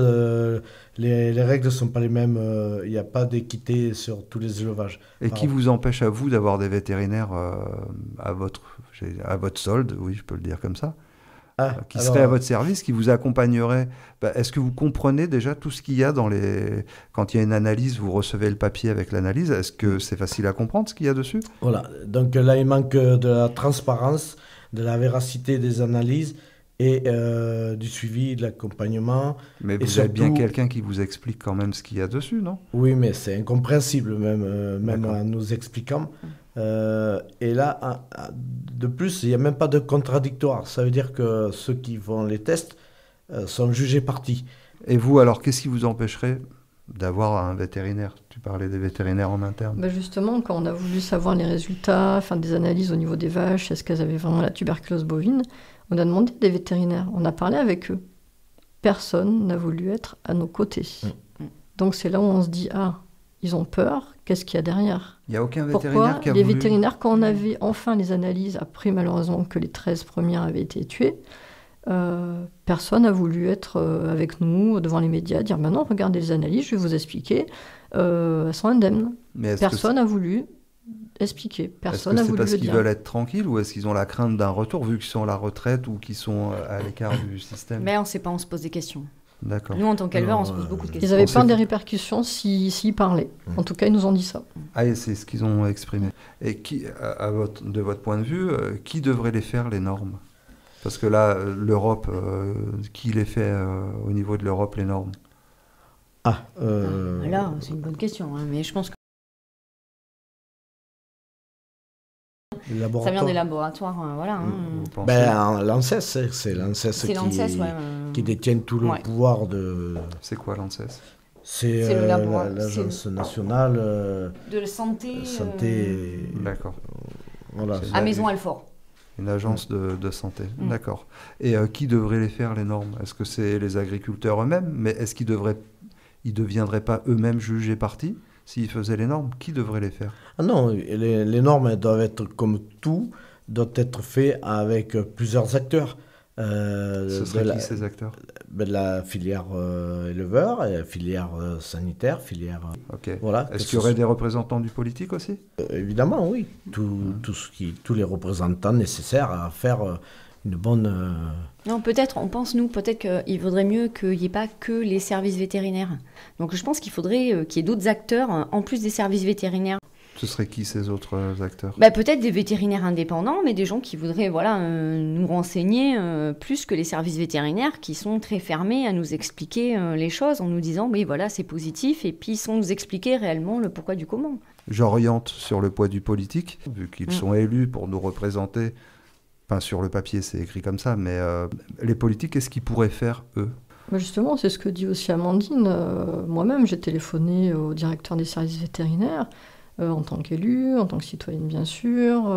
les règles ne sont pas les mêmes. Il n'y a pas d'équité sur tous les élevages. Et qui vous empêche à vous d'avoir des vétérinaires à votre solde, oui, je peux le dire comme ça, qui seraient à votre service, qui vous accompagneraient. Est-ce que vous comprenez déjà tout ce qu'il y a quand il y a une analyse, vous recevez le papier avec l'analyse, est-ce que c'est facile à comprendre ce qu'il y a dessus ? Voilà, donc là il manque de la transparence, de la véracité des analyses et du suivi, de l'accompagnement. Mais vous avez bien quelqu'un qui vous explique quand même ce qu'il y a dessus, non ? Oui, mais c'est incompréhensible même en nous expliquant. Et là, de plus, il n'y a même pas de contradictoire. Ça veut dire que ceux qui font les tests sont jugés partis. Et vous, alors, qu'est-ce qui vous empêcherait d'avoir un vétérinaire. Tu parlais des vétérinaires en interne. Ben justement, quand on a voulu savoir les résultats, des analyses au niveau des vaches, est-ce qu'elles avaient vraiment la tuberculose bovine, on a demandé des vétérinaires, on a parlé avec eux. Personne n'a voulu être à nos côtés. Donc c'est là où on se dit, ils ont peur, qu'est-ce qu'il y a derrière? Il n'y a aucun Pourquoi vétérinaire qui a les voulu... vétérinaires, quand on avait enfin les analyses, après malheureusement que les 13 premières avaient été tuées, personne n'a voulu être avec nous devant les médias, dire non, regardez les analyses, je vais vous expliquer, elles sont indemnes. Personne n'a voulu expliquer, personne n'a voulu le dire. Est-ce que c'est parce qu'ils veulent être tranquilles ou est-ce qu'ils ont la crainte d'un retour, vu qu'ils sont à la retraite ou qu'ils sont à l'écart du système? Mais on ne sait pas, on se pose des questions. D'accord. Nous, en tant qu'éleveurs, on se pose beaucoup de questions. Ils avaient peur des répercussions s'ils parlaient. En tout cas, ils nous ont dit ça. Et c'est ce qu'ils ont exprimé. Et qui, de votre point de vue, qui devrait les faire, les normes? Parce que là, l'Europe, qui les fait au niveau de l'Europe, les normes? Là, c'est une bonne question, mais je pense que ça vient des laboratoires, voilà. L'ANSES, c'est l'ANSES qui détient tout le pouvoir de... C'est quoi l'ANSES? C'est l'Agence nationale de santé. D'accord. Voilà. À Maison-Alfort. Une agence de santé, d'accord. Et qui devrait les faire, les normes? Est-ce que c'est les agriculteurs eux-mêmes? Mais est-ce qu'ils deviendraient pas eux-mêmes juges et partis s'ils faisaient les normes? Qui devrait les faire? Non, les normes elles doivent être comme tout, doivent être faites avec plusieurs acteurs. Ce serait qui ces acteurs? La filière éleveur, la filière sanitaire, filière... Ok. Voilà, est-ce qu'il y aurait des représentants du politique aussi? Évidemment, oui. Tous les représentants nécessaires à faire une bonne... Non, peut-être qu'il vaudrait mieux qu'il n'y ait pas que les services vétérinaires. Donc je pense qu'il faudrait qu'il y ait d'autres acteurs, en plus des services vétérinaires. Ce serait qui ces autres acteurs? Peut-être des vétérinaires indépendants, mais des gens qui voudraient nous renseigner plus que les services vétérinaires qui sont très fermés à nous expliquer les choses en nous disant oui voilà c'est positif et puis sans nous expliquer réellement le pourquoi du comment. J'oriente sur le poids du politique, vu qu'ils sont élus pour nous représenter. Enfin, sur le papier c'est écrit comme ça, mais les politiques, qu'est-ce qu'ils pourraient faire eux? Justement, c'est ce que dit aussi Amandine. Moi-même j'ai téléphoné au directeur des services vétérinaires. En tant qu'élue, en tant que citoyenne bien sûr,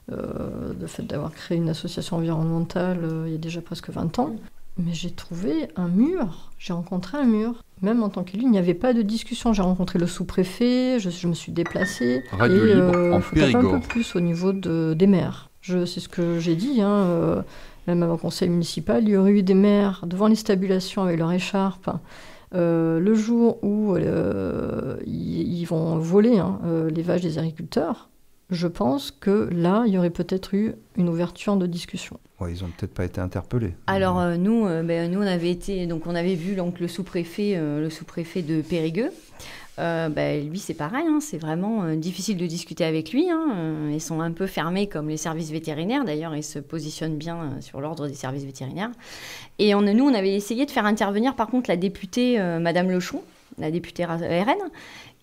le fait d'avoir créé une association environnementale il y a déjà presque 20 ans. Mais j'ai trouvé un mur, j'ai rencontré un mur. Même en tant qu'élue, il n'y avait pas de discussion. J'ai rencontré le sous-préfet, je me suis déplacée. Radio Libre en faut taper Périgord. un peu plus au niveau des maires. C'est ce que j'ai dit, même à mon conseil municipal, il y aurait eu des maires devant les stabulations avec leur écharpe. Le jour où ils vont voler les vaches des agriculteurs, je pense que là, il y aurait peut-être eu une ouverture de discussion. Ouais, ils n'ont peut-être pas été interpellés. Alors nous, on avait vu donc, le sous-préfet de Périgueux. Lui, c'est pareil, c'est vraiment difficile de discuter avec lui. Ils sont un peu fermés comme les services vétérinaires. D'ailleurs, ils se positionnent bien sur l'ordre des services vétérinaires. Et nous, on avait essayé de faire intervenir, par contre, la députée Madame Lechon, la députée RN.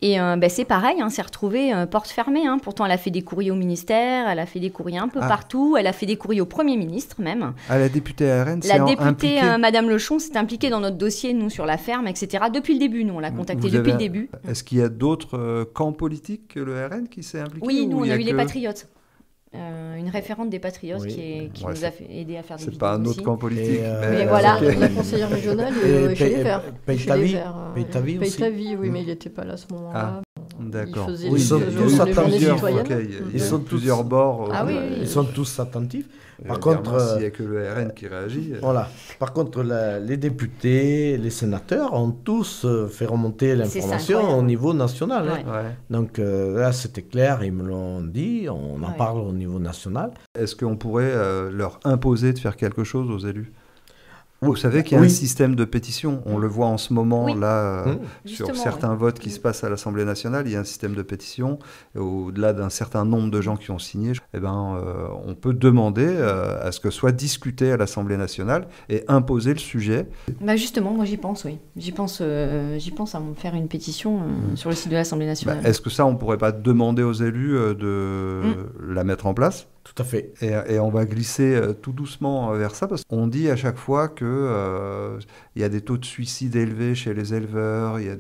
Et c'est pareil, c'est retrouvé porte fermée. Pourtant, elle a fait des courriers au ministère, elle a fait des courriers un peu partout, elle a fait des courriers au Premier ministre même. La députée RN La députée Madame Lechon s'est impliquée dans notre dossier, nous, sur la ferme, etc. Depuis le début, nous, on l'a contactée depuis le début. Est-ce qu'il y a d'autres camps politiques que le RN qui s'est impliqué? Oui, nous, on a eu les Patriotes. Une référente des Patriotes qui nous a aidé à faire des vidéos. C'est pas un autre camp politique. Mais voilà, la conseillère régionale chez les Verts. Peytavi aussi. Peytavi, oui, mais il n'était pas là à ce moment-là. D'accord. Ils sont tous attentifs. Ils sont plusieurs bords. Ils sont tous attentifs. Par contre, s'il n'y a que le RN qui réagit. Voilà. Par contre, les députés, les sénateurs ont tous fait remonter l'information au niveau national. Donc là, c'était clair, ils me l'ont dit, on en parle au niveau national. Est-ce qu'on pourrait leur imposer de faire quelque chose aux élus? Vous savez qu'il y a un système de pétition, on le voit en ce moment sur certains votes qui se passent à l'Assemblée nationale, il y a un système de pétition, au-delà d'un certain nombre de gens qui ont signé, on peut demander à ce que soit discuté à l'Assemblée nationale et imposer le sujet. Justement, moi j'y pense, oui. J'y pense à faire une pétition sur le site de l'Assemblée nationale. Est-ce que ça, on ne pourrait pas demander aux élus de la mettre en place ? Tout à fait. Et on va glisser tout doucement vers ça, parce qu'on dit à chaque fois que il y a des taux de suicide élevés chez les éleveurs, il y a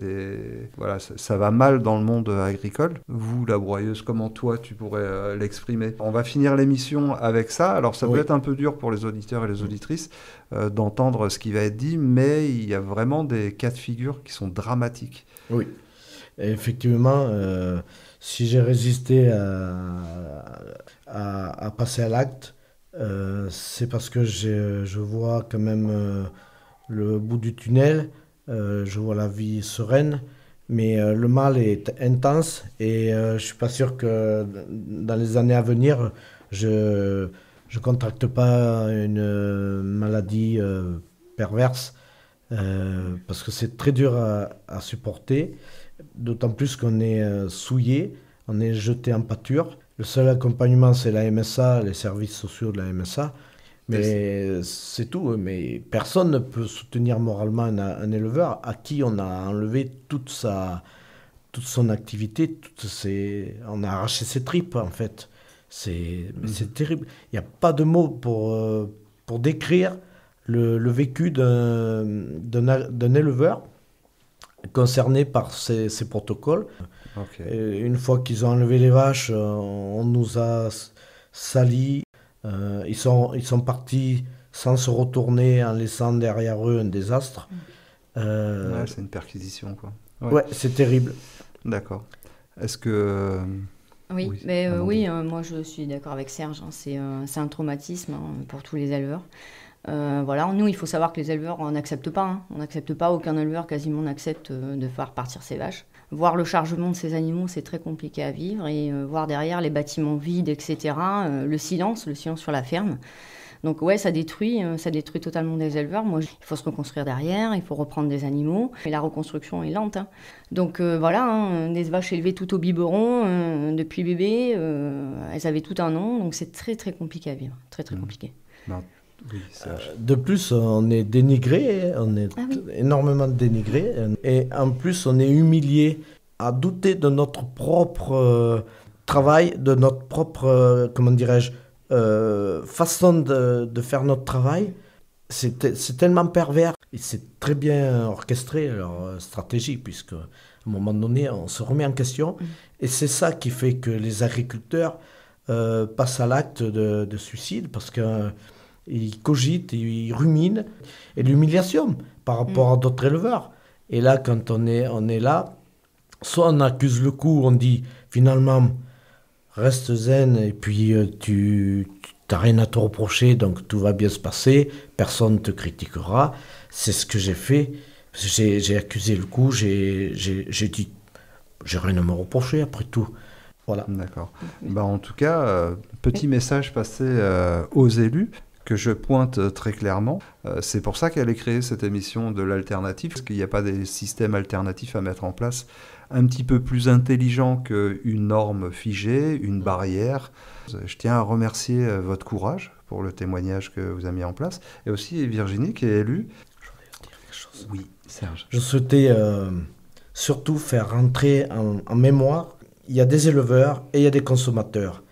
voilà, ça va mal dans le monde agricole. Vous, la broyeuse, comment toi tu pourrais l'exprimer? On va finir l'émission avec ça. Alors ça peut être un peu dur pour les auditeurs et les auditrices d'entendre ce qui va être dit, mais il y a vraiment des cas de figure qui sont dramatiques. Oui, et effectivement, si j'ai résisté à passer à l'acte, c'est parce que je vois quand même le bout du tunnel, je vois la vie sereine, mais le mal est intense et je ne suis pas sûr que dans les années à venir, je ne contracte pas une maladie perverse, parce que c'est très dur à supporter, d'autant plus qu'on est souillé, on est jeté en pâture. Le seul accompagnement, c'est la MSA, les services sociaux de la MSA, mais c'est tout. Mais personne ne peut soutenir moralement un éleveur à qui on a enlevé toute son activité, on a arraché ses tripes en fait. C'est terrible. Il n'y a pas de mots pour décrire le vécu d'un éleveur concerné par ces protocoles. Okay. Une fois qu'ils ont enlevé les vaches, on nous a salis. Ils sont partis sans se retourner, en laissant derrière eux un désastre. C'est une perquisition, quoi. Ouais, c'est terrible. D'accord. Est-ce que... Oui, moi je suis d'accord avec Serge. C'est un traumatisme pour tous les éleveurs. Voilà, nous, il faut savoir que les éleveurs, on n'accepte pas. On n'accepte pas, aucun éleveur quasiment n'accepte de faire partir ses vaches. Voir le chargement de ces animaux, c'est très compliqué à vivre. Et voir derrière les bâtiments vides, etc., le silence sur la ferme. Donc ouais, ça détruit totalement des éleveurs. Moi, il faut se reconstruire derrière, il faut reprendre des animaux. Et la reconstruction est lente. Donc voilà, des vaches élevées tout au biberon, depuis bébé, elles avaient tout un nom. Donc c'est très très compliqué à vivre, très très compliqué. Non. Oui, de plus, on est dénigré, énormément dénigré, et en plus, on est humilié à douter de notre propre travail, de notre propre, façon de faire notre travail. C'est tellement pervers, et c'est très bien orchestré, leur stratégie, puisque à un moment donné, on se remet en question, et c'est ça qui fait que les agriculteurs passent à l'acte de suicide, parce que ils cogitent, ils ruminent, et l'humiliation par rapport à d'autres éleveurs. Et là, quand on est là, soit on accuse le coup, on dit finalement reste zen, et puis tu n'as rien à te reprocher, donc tout va bien se passer, personne ne te critiquera. C'est ce que j'ai fait. J'ai accusé le coup, j'ai dit j'ai rien à me reprocher après tout. Voilà. D'accord. En tout cas, petit message passé aux élus, que je pointe très clairement. C'est pour ça qu'elle est créée, cette émission de l'alternative, parce qu'il n'y a pas des systèmes alternatifs à mettre en place un petit peu plus intelligents qu'une norme figée, une barrière. Je tiens à remercier votre courage pour le témoignage que vous avez mis en place, et aussi Virginie qui est élue. Je voulais dire quelque chose. Oui, Serge. Je souhaitais surtout faire rentrer en mémoire, il y a des éleveurs et il y a des consommateurs.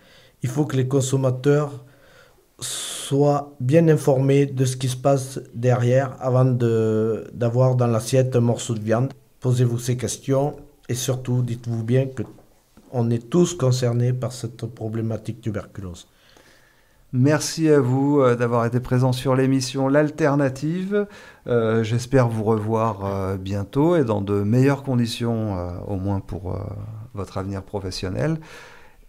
Il faut que les consommateurs soient bien informés de ce qui se passe derrière avant d'avoir dans l'assiette un morceau de viande. Posez-vous ces questions et surtout dites-vous bien qu'on est tous concernés par cette problématique tuberculose. Merci à vous d'avoir été présents sur l'émission L'Alternative. J'espère vous revoir bientôt et dans de meilleures conditions, au moins pour votre avenir professionnel.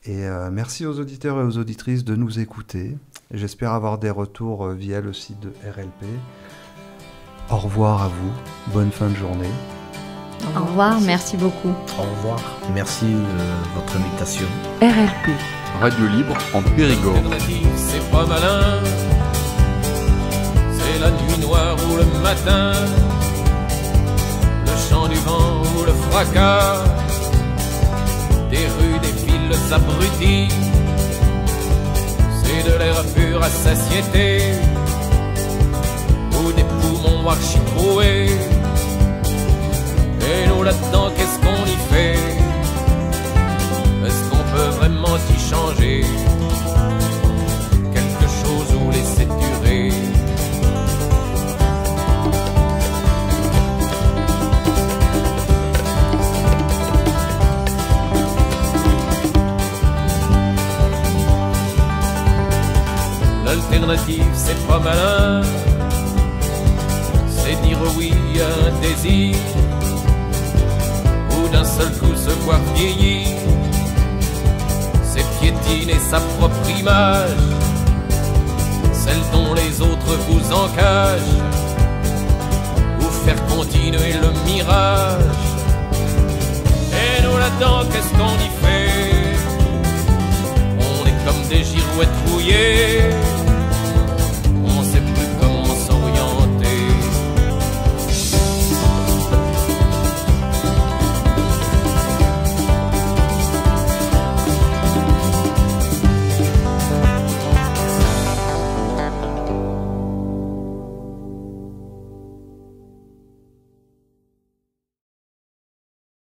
Et merci aux auditeurs et aux auditrices de nous écouter. J'espère avoir des retours via le site de RLP. Au revoir à vous. Bonne fin de journée. Au revoir, merci beaucoup. Au revoir. Merci de votre invitation. RLP. Radio libre en Périgord. C'est pas malin. C'est la nuit noire ou le matin. Le chant du vent ou le fracas. Des rues, des villes abruties. C'est de l'air pur à satiété. Ou des poumons archi-troués. Et nous là-dedans, qu'est-ce qu'on y fait? Est-ce qu'on peut vraiment y changer? l'alternative, c'est pas malin. C'est dire oui à un désir, ou d'un seul coup se voir vieillir. C'est piétiner sa propre image, celle dont les autres vous encagent, ou faire continuer le mirage. Et nous là-dedans, qu'est-ce qu'on y fait? On est comme des girouettes rouillées,